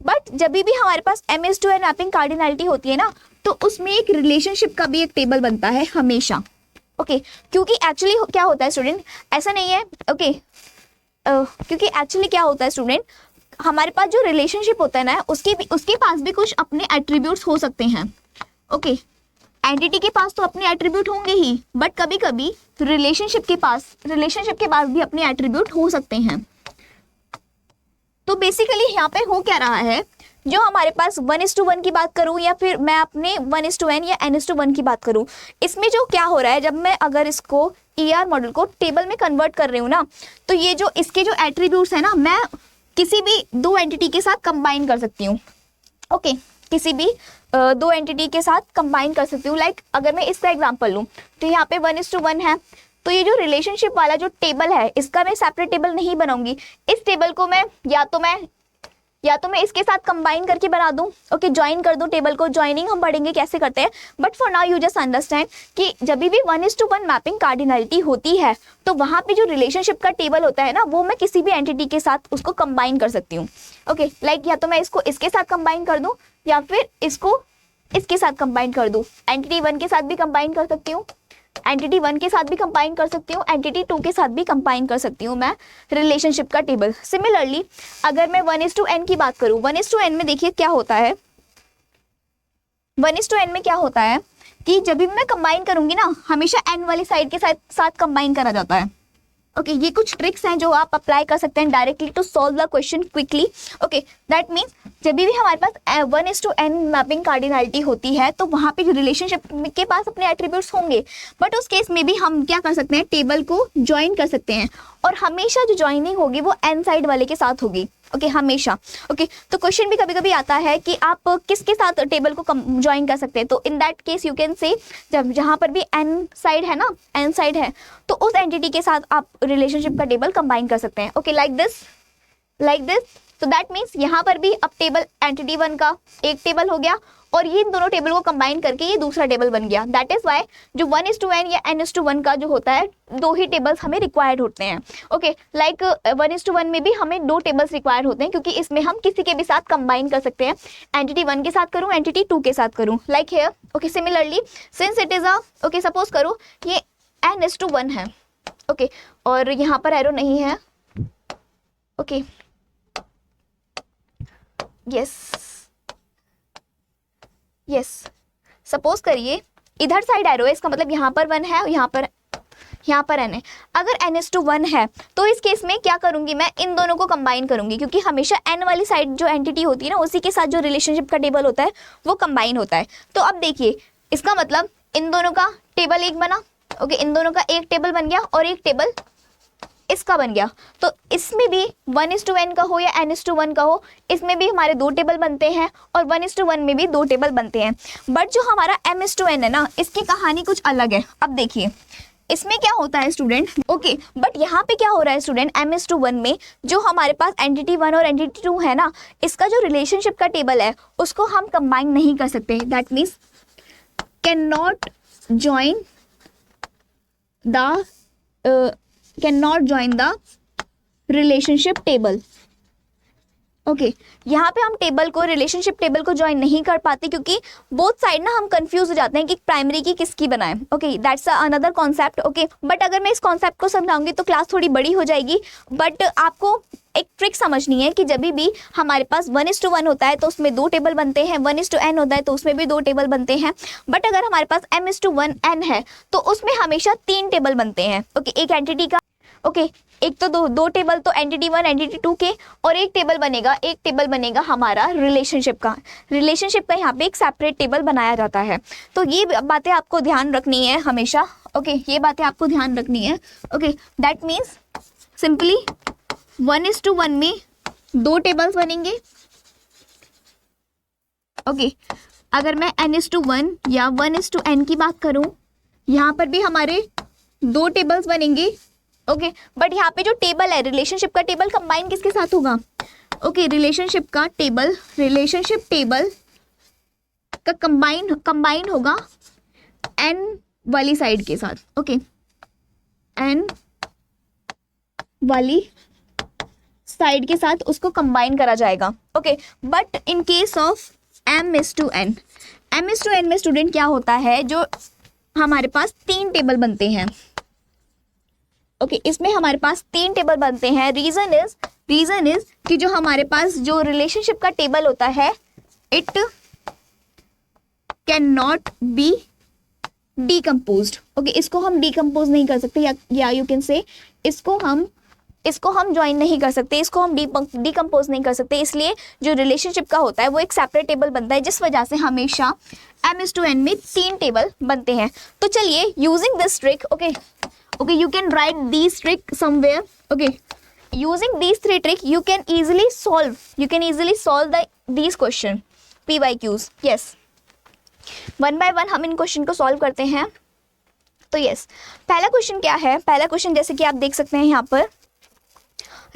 बट जब भी हमारे पास M:n मैपिंग कार्डिनलिटी होती है ना, तो उसमें एक रिलेशनशिप का भी एक टेबल बनता है हमेशा। ओके, क्योंकि एक्चुअली क्या होता है स्टूडेंट, ऐसा नहीं है। ओके, क्योंकि एक्चुअली क्या होता है स्टूडेंट, हमारे पास जो रिलेशनशिप होता है ना, उसके पास भी कुछ अपने एट्रीब्यूट्स हो सकते हैं। ओके, एंटिटी के पास तो अपने एट्रीब्यूट होंगे ही, बट कभी कभी रिलेशनशिप के पास भी अपने एट्रीब्यूट हो सकते हैं। तो बेसिकली यहाँ पे हो क्या रहा है, जो हमारे पास 1:1 की बात करूं या फिर मैं अपने 1:n या n:1 की बात करूं, इसमें जो क्या हो रहा है, जब मैं अगर इसको ER मॉडल को टेबल में कन्वर्ट कर रही हूँ ना, तो ये जो इसके जो एट्रीब्यूट्स है ना, मैं किसी भी 2 एंटिटी के साथ कंबाइन कर सकती हूँ। ओके, किसी भी 2 एंटिटी के साथ कंबाइन कर सकती हूँ। लाइक अगर मैं इसका एग्जांपल लूँ, तो यहाँ पे 1:1 है, तो ये जो रिलेशनशिप वाला जो टेबल है, इसका मैं सेपरेट टेबल नहीं बनाऊंगी। इस टेबल को मैं या तो मैं इसके साथ कंबाइन करके बना दूं। ओके, ज्वाइन कर दूं टेबल को। ज्वाइनिंग हम पढ़ेंगे कैसे करते हैं, but for now you just understand कि जब भी 1:1 मैपिंग कार्डिनलिटी होती है, तो वहां पे जो रिलेशनशिप का टेबल होता है ना, वो मैं किसी भी एंटिटी के साथ उसको कंबाइन कर सकती हूँ। ओके, लाइक या तो मैं इसको इसके साथ कंबाइन कर दूं, या फिर इसको इसके साथ कंबाइन कर दूँ, एंटिटी 1 के साथ भी कंबाइन कर सकती हूँ, एंटिटी 1 के साथ भी कंबाइन कर सकती हूँ, एंटिटी 2 के साथ भी कंबाइन कर सकती हूँ मैं रिलेशनशिप का टेबल। सिमिलरली अगर मैं 1:n की बात करूँ, 1:n में देखिए क्या होता है, 1:n में क्या होता है कि जब भी मैं कंबाइन करूंगी ना, हमेशा n वाली साइड के साथ कंबाइन करा जाता है। ओके ये कुछ ट्रिक्स हैं जो आप अप्लाई कर सकते हैं directly to solve the question quickly. Okay that means जब भी हमारे पास 1:n मैपिंग कार्डिनलिटी होती है तो वहाँ पे रिलेशनशिप के पास अपने एट्रीब्यूट्स होंगे, बट उस केस में भी हम क्या कर सकते हैं, टेबल को ज्वाइन कर सकते हैं, और हमेशा जो ज्वाइनिंग होगी वो n साइड वाले के साथ होगी। ओके हमेशा। ओके तो क्वेश्चन भी कभी कभी आता है कि आप किसके साथ टेबल को ज्वाइन कर सकते हैं, तो in that case you can से जब जहाँ पर भी n साइड है ना, n साइड है तो उस एंटिटी के साथ आप रिलेशनशिप का टेबल कंबाइन कर सकते हैं। ओके लाइक दिस तो दैट मीन्स यहाँ पर भी अब टेबल एंटिटी 1 का एक टेबल हो गया और ये दोनों टेबल को कंबाइन करके ये दूसरा टेबल बन गया। दैट इज वाई जो 1:n या n:1 का जो होता है, 2 ही टेबल्स हमें रिक्वायर्ड होते हैं। ओके लाइक 1:1 में भी हमें 2 टेबल्स रिक्वायर्ड होते हैं, क्योंकि इसमें हम किसी के भी साथ कंबाइन कर सकते हैं, एंटिटी 1 के साथ करूँ, एंटिटी 2 के साथ करूँ, like here. Okay similarly since it is okay suppose करो ये n:1 है, ओके और यहाँ पर एरो नहीं है। ओके यस सपोज करिए इधर साइड एरो है, इसका मतलब यहाँ पर 1 है, यहाँ पर n है। अगर n:1 है तो इस केस में क्या करूंगी, मैं इन दोनों को कंबाइन करूंगी, क्योंकि हमेशा n वाली साइड जो एंटिटी होती है ना, उसी के साथ जो रिलेशनशिप का टेबल होता है वो कंबाइन होता है। तो अब देखिए इसका मतलब इन दोनों का टेबल एक बना। ओके इन दोनों का एक टेबल बन गया और एक टेबल इसका बन गया। तो इसमें भी 1:n का हो या n:1 का हो, इसमें भी हमारे 2 टेबल बनते हैं और 1:1 में भी 2 टेबल बनते हैं। बट जो हमारा m:n है ना, इसकी कहानी कुछ अलग है। अब देखिए इसमें क्या होता है स्टूडेंट, ओके बट यहाँ पे क्या हो रहा है स्टूडेंट, m:1 में जो हमारे पास एंटिटी 1 और एंटिटी 2 है ना, इसका जो रिलेशनशिप का टेबल है उसको हम कंबाइन नहीं कर सकते। That means can not join the relationship table. Okay यहाँ पे हम टेबल को, रिलेशनशिप टेबल को ज्वाइन नहीं कर पाते, क्योंकि बोथ साइड ना हम कंफ्यूज हो जाते हैं कि प्राइमरी की किसकी बनाए। Okay that's another concept. Okay but अगर मैं इस कॉन्सेप्ट को समझाऊंगी तो क्लास थोड़ी बड़ी हो जाएगी, बट आपको एक ट्रिक समझनी है कि जब भी हमारे पास 1:1 होता है तो उसमें 2 टेबल बनते हैं, 1:n होता है तो उसमें भी 2 टेबल बनते हैं, बट अगर हमारे पास m:1n है तो उसमें हमेशा 3 टेबल बनते हैं। ओके एक एंटिटी का, ओके एक तो दो टेबल तो एंटिटी 1 एंटिटी 2 के, और एक टेबल बनेगा हमारा रिलेशनशिप का यहाँ पे एक सेपरेट टेबल बनाया जाता है। तो ये बातें आपको ध्यान रखनी है हमेशा। ओके ये बातें आपको ध्यान रखनी है। ओके दैट मीन्स सिंपली 1:1 में 2 टेबल्स बनेंगे। ओके अगर मैं n:1 या 1:n की बात करूं, यहाँ पर भी हमारे 2 टेबल्स बनेंगे। ओके बट यहाँ पे जो टेबल है, रिलेशनशिप का टेबल कंबाइन किसके साथ होगा, ओके रिलेशनशिप टेबल का कंबाइन होगा n वाली साइड के साथ। ओके n वाली साइड के साथ उसको कंबाइन करा जाएगा। Okay but in case of m:n में स्टूडेंट क्या होता है, जो हमारे पास 3 टेबल बनते हैं। ओके इसमें हमारे पास 3 टेबल बनते हैं। रीजन इज कि जो हमारे पास जो रिलेशनशिप का टेबल होता है, it can not be decomposed. Okay इसको हम डीकम्पोज नहीं कर सकते, या यू कैन से इसको हम ज्वाइन नहीं कर सकते, इसको हम डीकम्पोज नहीं कर सकते। इसलिए जो रिलेशनशिप का होता है वो एक सेपरेट टेबल बनता है, जिस वजह से हमेशा m:n में 3 टेबल बनते हैं। तो चलिए using this trick, okay you can write these trick somewhere. Okay using these 3 trick you can easily solve these question PYQs. yes one by one हम इन क्वेश्चन को सॉल्व करते हैं। तो यस पहला क्वेश्चन क्या है, पहला क्वेश्चन जैसे कि आप देख सकते हैं यहाँ पर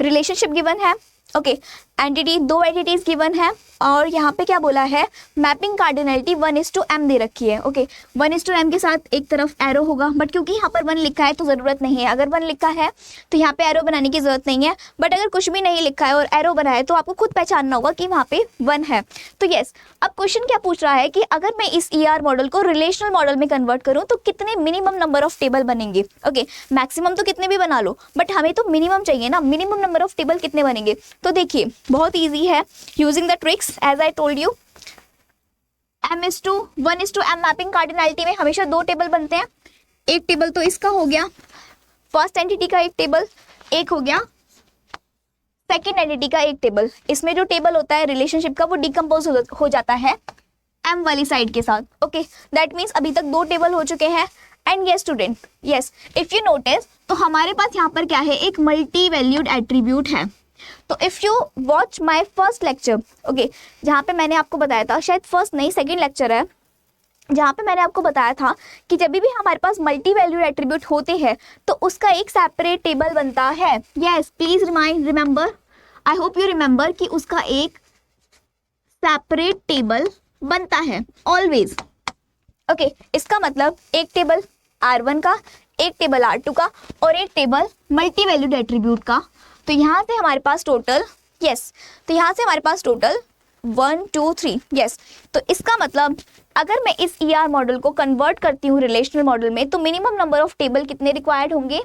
रिलेशनशिप गिवन है। ओके एंटिटी 2 एंटिटीज गिवन है और यहाँ पे क्या बोला है, मैपिंग कार्डिनलिटी 1:m दे रखी है। ओके 1:m के साथ एक तरफ एरो होगा, बट क्योंकि यहाँ पर 1 लिखा है तो ज़रूरत नहीं है। अगर 1 लिखा है तो यहाँ पे एरो बनाने की ज़रूरत नहीं है, बट अगर कुछ भी नहीं लिखा है और एरो बना है तो आपको खुद पहचानना होगा कि वहाँ पे 1 है। तो यस, अब क्वेश्चन क्या पूछ रहा है कि अगर मैं इस ER मॉडल को रिलेशनल मॉडल में कन्वर्ट करूँ तो कितने मिनिमम नंबर ऑफ टेबल बनेंगे। ओके मैक्सिमम तो कितने भी बना लो, बट हमें तो मिनिमम चाहिए ना, मिनिमम नंबर ऑफ टेबल कितने बनेंगे। तो देखिए बहुत ईजी है, using the tricks as I told you. 1:m mapping cardinality में हमेशा 2 टेबल बनते हैं। एक टेबल तो इसका हो गया, फर्स्ट एंटिटी का एक टेबल, एक हो गया सेकेंड एंटिटी का एक टेबल। इसमें जो टेबल होता है रिलेशनशिप का वो डिकम्पोज हो जाता है m वाली साइड के साथ। ओके दैट मीन्स अभी तक 2 टेबल हो चुके हैं। And yes student, yes if you notice तो हमारे पास यहाँ पर क्या है, एक मल्टी वैल्यूड एट्रीब्यूट है। तो if you watch my first lecture, okay जहाँ पे मैंने आपको बताया था, शायद फर्स्ट नहीं सेकेंड लेक्चर है, जहाँ पे मैंने आपको बताया था कि जब भी हमारे पास मल्टी वैल्यूड एट्रीब्यूट होते हैं तो उसका एक सेपरेट टेबल बनता है। Yes please remember, I hope you remember कि उसका एक सेपरेट टेबल बनता है ऑलवेज। ओके इसका मतलब एक टेबल R1 का, एक टेबल R2 का और एक टेबल मल्टी वैल्यूड एट्रीब्यूट का। तो यहाँ से हमारे पास टोटल, यस तो यहाँ से हमारे पास टोटल 1 2 3। यस तो इसका मतलब अगर मैं इस ER मॉडल को कन्वर्ट करती हूँ रिलेशनल मॉडल में तो मिनिमम नंबर ऑफ टेबल कितने रिक्वायर्ड होंगे,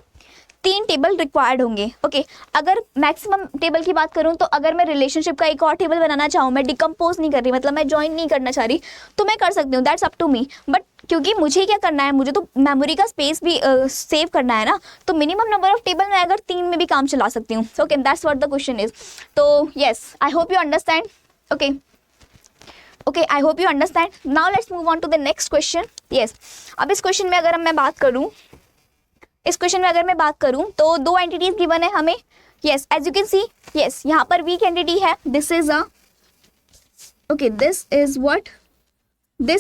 3 टेबल रिक्वायर्ड होंगे। ओके अगर मैक्सिमम टेबल की बात करूँ तो अगर मैं रिलेशनशिप का एक और टेबल बनाना चाहूँ, मैं डिकम्पोज नहीं कर रही, मतलब मैं ज्वाइन नहीं करना चाह रही, तो मैं कर सकती हूँ, that's up to me. But क्योंकि मुझे क्या करना है, मुझे तो मेमोरी का स्पेस भी सेव करना है ना, तो मिनिमम नंबर ऑफ टेबल मैं अगर 3 में भी काम चला सकती हूँ। Okay that's what the question is. तो yes I hope you understand. Okay okay I hope you understand. Now let's move on to the next question. Yes अब इस क्वेश्चन में अगर मैं बात करूं तो 2 एंटिटीज गिवन है हमें। Yes as you can see, yes यहाँ पर वीक एंटिटी है, this is a okay this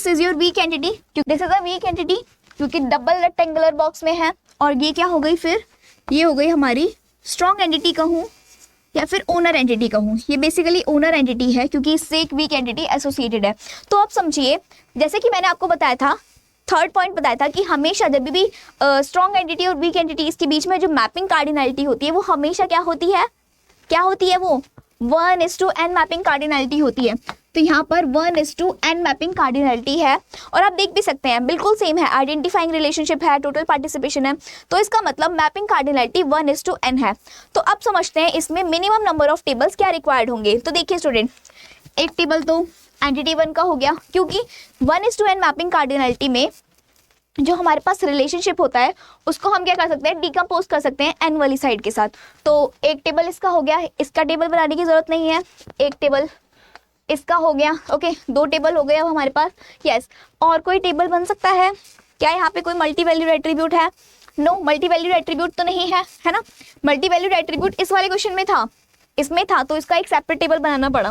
is your weak entity, this is a weak entity क्योंकि डबल रेक्टेंगुलर बॉक्स में है। और ये क्या हो गई फिर, ये हो गई हमारी स्ट्रॉन्ग एंटिटी कहूँ या फिर ओनर एंटिटी कहूँ। ये बेसिकली ओनर एंटिटी है क्योंकि इससे एक वीक एंटिटी एसोसिएटेड है। तो आप समझिए, जैसे कि मैंने आपको बताया था, थर्ड पॉइंट बताया था कि हमेशा जब भी स्ट्रॉन्ग एंटिटी और वीक एंटिटीज के बीच में जो मैपिंग कार्डिनलिटी होती है वो हमेशा क्या होती है वो 1:n मैपिंग कार्डिनलिटी होती है। तो यहाँ पर 1:n मैपिंग कार्डिनलिटी है और आप देख भी सकते हैं बिल्कुल सेम है, आइडेंटिफाइंग रिलेशनशिप है, टोटल पार्टिसिपेशन है, तो इसका मतलब मैपिंग कार्डिनलिटी 1:n है। तो अब समझते हैं इसमें मिनिमम नंबर ऑफ टेबल्स क्या रिक्वायर्ड होंगे। तो देखिए स्टूडेंट, एक टेबल तो एंटिटी 1 का हो गया क्योंकि 1:n मैपिंग कार्डिनलिटी में जो हमारे पास रिलेशनशिप होता है उसको हम क्या कर सकते हैं, डिकम्पोज कर सकते हैं n वाली साइड के साथ। तो एक टेबल इसका हो गया, इसका टेबल बनाने की जरूरत नहीं है, एक टेबल इसका हो गया। ओके 2 टेबल हो गए अब हमारे पास। यस और कोई टेबल बन सकता है क्या, यहाँ पे कोई मल्टी वैल्यूड एट्रीब्यूट है? नो मल्टी वैल्यूड एट्रीब्यूट तो नहीं है, है ना। मल्टी वैल्यूड एट्रीब्यूट इस वाले क्वेश्चन में था, इसमें था तो इसका एक सेपरेट टेबल बनाना पड़ा,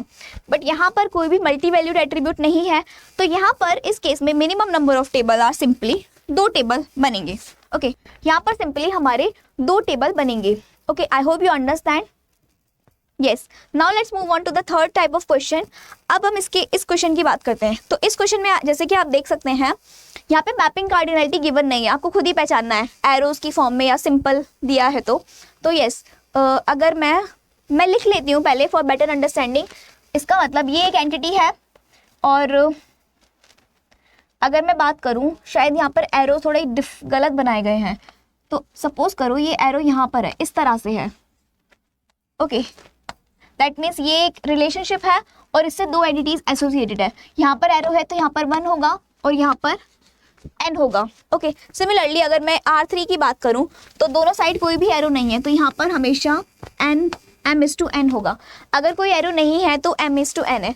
बट यहाँ पर कोई भी मल्टी वैल्यूड एट्रीब्यूट नहीं है। तो यहाँ पर इस केस में minimum number of table are simply 2 table बनेंगे। ओके यहाँ पर सिंपली हमारे 2 टेबल बनेंगे। Okay I hope you understand. Yes now let's move on to the third type of question. अब हम इस क्वेश्चन की बात करते हैं। तो इस क्वेश्चन में जैसे कि आप देख सकते हैं यहाँ पे मैपिंग कार्डिनलिटी गिवन नहीं है, आपको खुद ही पहचानना है एरोज की फॉर्म में या सिंपल दिया है। तो यस अगर मैं लिख लेती हूँ पहले फॉर बेटर अंडरस्टैंडिंग। इसका मतलब ये एक एंटिटी है और अगर मैं बात करूँ, शायद यहाँ पर एरो थोड़े गलत बनाए गए हैं, तो सपोज करो ये एरो यहाँ पर है, इस तरह से है। ओके दैट मीन्स ये एक रिलेशनशिप है और इससे 2 एंटिटीज एसोसिएटेड है। यहाँ पर एरो है तो यहाँ पर 1 होगा और यहाँ पर n होगा। ओके सिमिलरली अगर मैं R3 की बात करूँ तो दोनों साइड कोई भी एरो नहीं है तो यहाँ पर हमेशा m:n होगा। अगर कोई एरो नहीं है तो m:n है।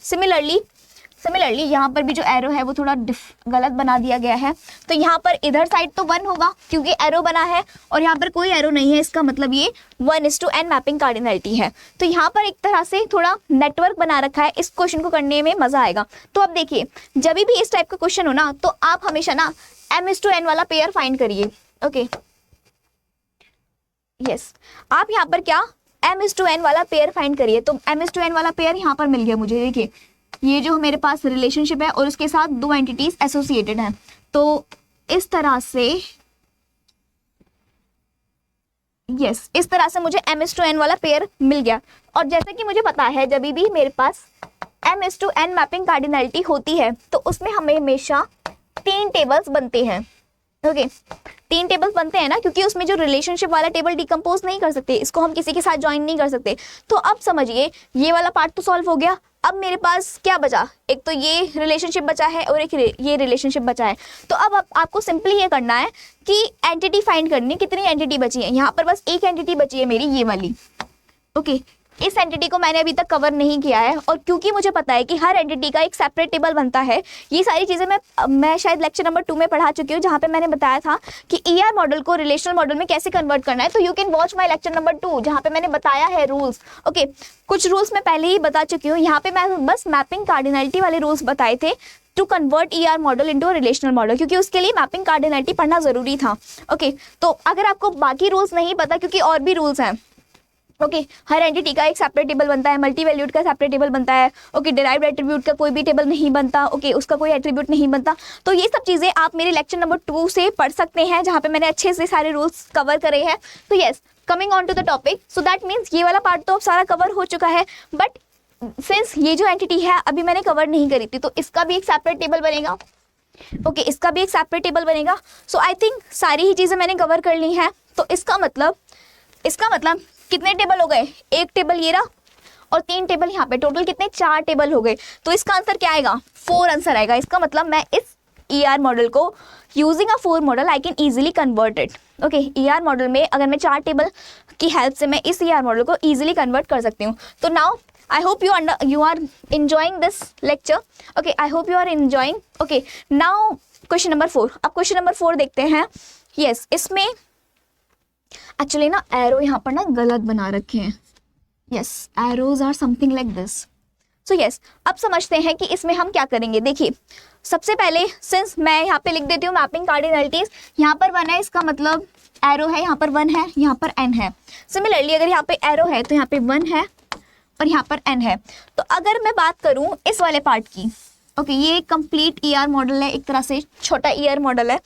सिमिलरली यहाँ पर भी जो एरो है वो थोड़ा गलत बना दिया गया है, तो यहाँ पर इधर साइड तो 1 होगा क्योंकि एरो बना है और यहाँ पर कोई एरो नहीं है, इसका मतलब ये 1:n मैपिंग कार्डिनलिटी है। तो यहाँ पर एक तरह से थोड़ा नेटवर्क बना रखा है, इस क्वेश्चन को करने में मजा आएगा। तो अब देखिए जब भी इस टाइप का क्वेश्चन हो ना तो आप हमेशा ना m:n वाला पेयर फाइंड करिए। ओके यस आप यहाँ पर क्या m:n वाला पेयर फाइंड करिए। तो m:n वाला पेयर यहाँ पर मिल गया मुझे, देखिए ये जो मेरे पास रिलेशनशिप है और उसके साथ दो एंटिटीज एसोसिएटेड हैं, तो इस तरह से इस तरह से मुझे m/n वाला पेयर मिल गया। और जैसा कि मुझे पता है जब भी मेरे पास m/n मैपिंग कार्डिनलिटी होती है तो उसमें हमें हमेशा 3 टेबल्स बनते हैं। ओके 3 टेबल्स बनते हैं ना, क्योंकि उसमें जो रिलेशनशिप वाला टेबल डिकम्पोज नहीं कर सकते, इसको हम किसी के साथ ज्वाइन नहीं कर सकते। तो अब समझिए ये वाला पार्ट तो सॉल्व हो गया। अब मेरे पास क्या बचा, एक तो ये रिलेशनशिप बचा है और एक ये रिलेशनशिप बचा है। तो अब आपको सिंपली ये करना है कि एंटिटी फाइंड करनी, कितनी एंटिटी बची है। यहाँ पर बस एक एंटिटी बची है मेरी, ये वाली। ओके इस एंटिटी को मैंने अभी तक कवर नहीं किया है, और क्योंकि मुझे पता है कि हर एंटिटी का एक सेपरेट टेबल बनता है, ये सारी चीज़ें मैं शायद लेक्चर नंबर 2 में पढ़ा चुकी हूँ, जहाँ पे मैंने बताया था कि ER मॉडल को रिलेशनल मॉडल में कैसे कन्वर्ट करना है। तो you can watch my lecture number 2, जहाँ पे मैंने बताया है रूल्स। ओके कुछ रूल्स मैं पहले ही बता चुकी हूँ, यहाँ पे मैं बस मैपिंग कार्डिनलिटी वाले रूल्स बताए थे to convert ER model into relational model, क्योंकि उसके लिए मैपिंग कार्डिनलिटी पढ़ना जरूरी था। ओके तो अगर आपको बाकी रूल्स नहीं पता, क्योंकि और भी रूल्स हैं। ओके हर एंटिटी का एक सेपरेट टेबल बनता है, मल्टी वैल्यूड का सेपरेट टेबल बनता है। ओके डिराइव्ड एट्रीब्यूट का कोई भी टेबल नहीं बनता। ओके उसका कोई एट्रीब्यूट नहीं बनता। तो ये सब चीज़ें आप मेरे लेक्चर नंबर 2 से पढ़ सकते हैं, जहाँ पे मैंने अच्छे से सारे रूल्स कवर करे हैं। तो yes coming on to the topic, so that means ये वाला पार्ट तो अब सारा कवर हो चुका है। बट सिंस ये जो एंटिटी है अभी मैंने कवर नहीं करी थी, तो इसका भी एक सेपरेट टेबल बनेगा। ओके इसका भी एक सेपरेट टेबल बनेगा। सो आई थिंक सारी ही चीज़ें मैंने कवर कर ली हैं। तो इसका मतलब कितने टेबल हो गए, एक टेबल ये रहा और 3 टेबल यहाँ पे, टोटल कितने 4 टेबल हो गए। तो इसका आंसर क्या आएगा, 4 आंसर आएगा। इसका मतलब मैं इस ER मॉडल को using a 4 model I can easily convert it. Okay ER model में अगर मैं 4 टेबल की हेल्प से मैं इस ER मॉडल को ईजिली कन्वर्ट कर सकती हूँ। तो now I hope you are enjoying this lecture. Okay, I hope you are enjoying. Okay, now question number 4. अब question number 4 देखते हैं। Yes, इसमें एक्चुअली ना एरो यहाँ पर ना गलत बना रखे हैं। Yes, arrows are something like this. So yes, अब समझते हैं कि इसमें हम क्या करेंगे। देखिए सबसे पहले सिंस मैं यहाँ पे लिख देती हूँ मैपिंग कार्डिनलिटीज, यहाँ पर 1 है, इसका मतलब एरो है, यहाँ पर 1 है, यहाँ पर n है। सिमिलरली अगर यहाँ पे एरो है तो यहाँ पे 1 है और यहाँ पर n है। तो अगर मैं बात करूँ इस वाले पार्ट की, ओके ये कंप्लीट ER मॉडल है, एक तरह से छोटा ER मॉडल है।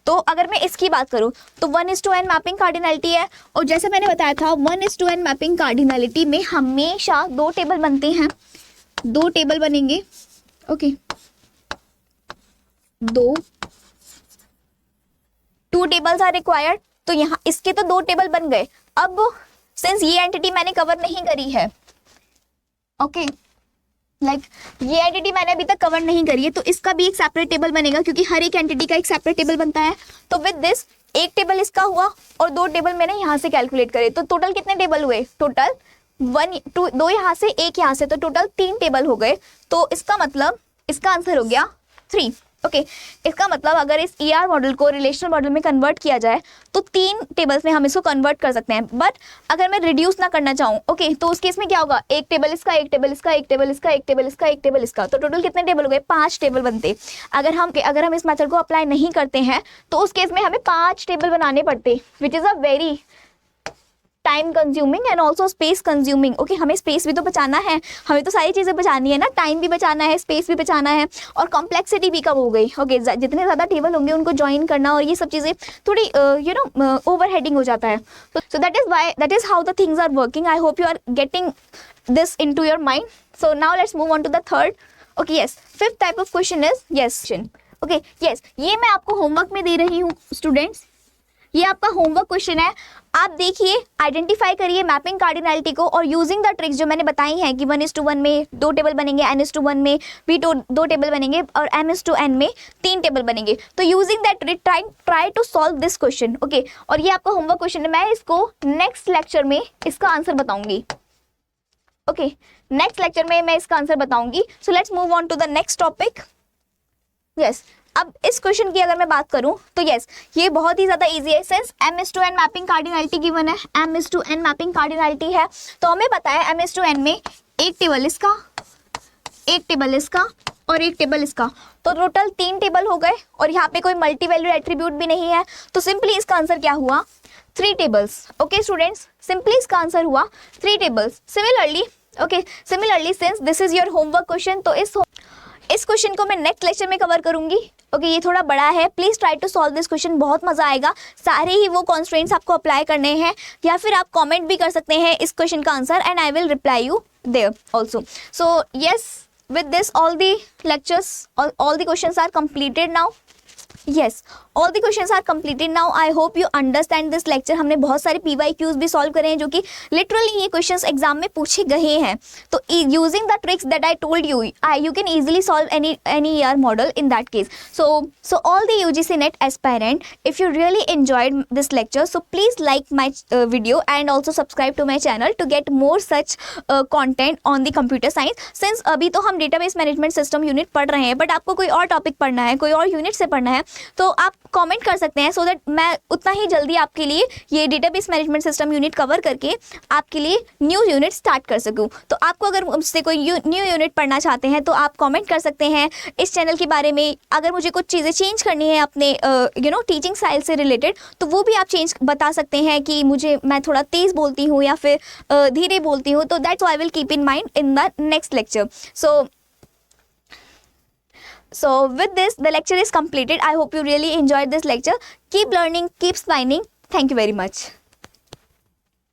तो अगर मैं इसकी बात करूँ तो 1:n मैपिंग कार्डिनलिटी है, और जैसे मैंने बताया था 1:n मैपिंग कार्डिनलिटी में हमेशा 2 टेबल बनते हैं, 2 टेबल बनेंगे। Okay 2 tables are required. तो यहाँ इसके तो 2 टेबल बन गए। अब सिंस ये एंटिटी मैंने कवर नहीं करी है, ओके ये एंटिटी मैंने अभी तक कवर नहीं करी है, तो इसका भी एक सेपरेट टेबल बनेगा, क्योंकि हर एक एंटिटी का एक सेपरेट टेबल बनता है। तो विद दिस एक टेबल इसका हुआ और 2 टेबल मैंने यहाँ से कैलकुलेट करे। तो टोटल कितने टेबल हुए, टोटल 2 यहाँ से 1 यहाँ से, तो टोटल 3 टेबल हो गए। तो इसका मतलब इसका आंसर हो गया 3। ओके इसका मतलब अगर इस ER मॉडल को रिलेशनल मॉडल में कन्वर्ट किया जाए तो 3 टेबल्स में हम इसको कन्वर्ट कर सकते हैं। बट अगर मैं रिड्यूस ना करना चाहूँ, ओके तो उस केस में क्या होगा, एक टेबल इसका, एक टेबल इसका, एक टेबल इसका, एक टेबल इसका, एक टेबल इसका, तो टोटल कितने टेबल हो गए, 5 टेबल बनते। अगर हम इस मेथड को अप्लाई नहीं करते हैं तो उस केस में हमें 5 टेबल बनाने पड़ते, which is a very time consuming and also space consuming. Okay हमें स्पेस भी तो बचाना है, हमें तो सारी चीज़ें बचानी है ना, टाइम भी बचाना है, स्पेस भी बचाना है, और कॉम्प्लेक्सिटी भी कम हो गई। ओके जितने ज़्यादा टेबल होंगे उनको ज्वाइन करना और ये सब चीज़ें थोड़ी ओवर हेडिंग हो जाता है। So that is how the things are working. I hope you are getting this in to your mind. So now let's move on to the third. Okay yes, 5th type of question is yes. Okay yes, ये मैं आपको homework में दे रही हूँ students, ये आपका homework question है। आप देखिए, आइडेंटिफाई करिए मैपिंग कार्डिनलिटी को, और यूजिंग द ट्रिक्स जो मैंने बताई हैं कि 1:1 में 2 टेबल बनेंगे, n:1 में भी 2 टेबल बनेंगे, और m:n में 3 टेबल बनेंगे। तो using that trick try to solve this question. Okay और ये आपका होमवर्क क्वेश्चन है, मैं इसको नेक्स्ट लेक्चर में इसका आंसर बताऊंगी। ओके नेक्स्ट लेक्चर में मैं इसका आंसर बताऊंगी। So let's move on to the next topic. Yes, अब इस क्वेश्चन की अगर मैं बात करूं तो यस ये बहुत ही ज़्यादा इजी है। Since m:n mapping cardinality given है, m:n मैपिंग कार्डिनलिटी है, तो हमें पता है m:n में एक टेबल इसका, एक टेबल इसका और एक टेबल इसका, तो टोटल 3 टेबल हो गए, और यहाँ पे कोई मल्टी वैल्यू एट्रीब्यूट भी नहीं है, तो सिंपली इसका आंसर क्या हुआ, 3 टेबल्स। ओके स्टूडेंट्स, सिंपली इसका आंसर हुआ 3 tables. Similarly okay, similarly since this is your homework question, तो इस क्वेश्चन को मैं नेक्स्ट लेक्चर में कवर करूंगी. ओके, ये थोड़ा बड़ा है. Please try to solve this question. बहुत मज़ा आएगा. सारे ही वो कॉन्स्ट्रेंट्स आपको अप्लाई करने हैं, या फिर आप कमेंट भी कर सकते हैं इस क्वेश्चन का answer, and I will reply you there also. So yes, with this all the lectures, all the questions are completed now. Yes, all the questions are completed now. I hope you understand this lecture. हमने बहुत सारे PYQs भी solve करे हैं जो कि literally ये questions exam में पूछे गए हैं. तो using the tricks that I told you, you can easily solve any year model in that case. So all the UGC NET aspirant, if you really enjoyed this lecture, so please like my video and also subscribe to my channel to get more such content on the computer science. Since अभी तो हम database management system unit पढ़ रहे हैं, but आपको कोई और topic पढ़ना है, कोई और यूनिट से पढ़ना है, तो आप कमेंट कर सकते हैं, सो दैट मैं उतना ही जल्दी आपके लिए ये database management system unit cover करके आपके लिए न्यू यूनिट स्टार्ट कर सकूं. तो आपको अगर मुझसे कोई न्यू यूनिट पढ़ना चाहते हैं तो आप कमेंट कर सकते हैं इस चैनल के बारे में. अगर मुझे कुछ चीज़ें चेंज करनी है अपने टीचिंग स्टाइल से रिलेटेड, तो वो भी आप चेंज बता सकते हैं कि मैं थोड़ा तेज़ बोलती हूँ या फिर धीरे बोलती हूँ. तो that's I will keep in mind in the next lecture. So with this, the lecture is completed. I hope you really enjoyed this lecture. Keep learning, keep smiling. Thank you very much.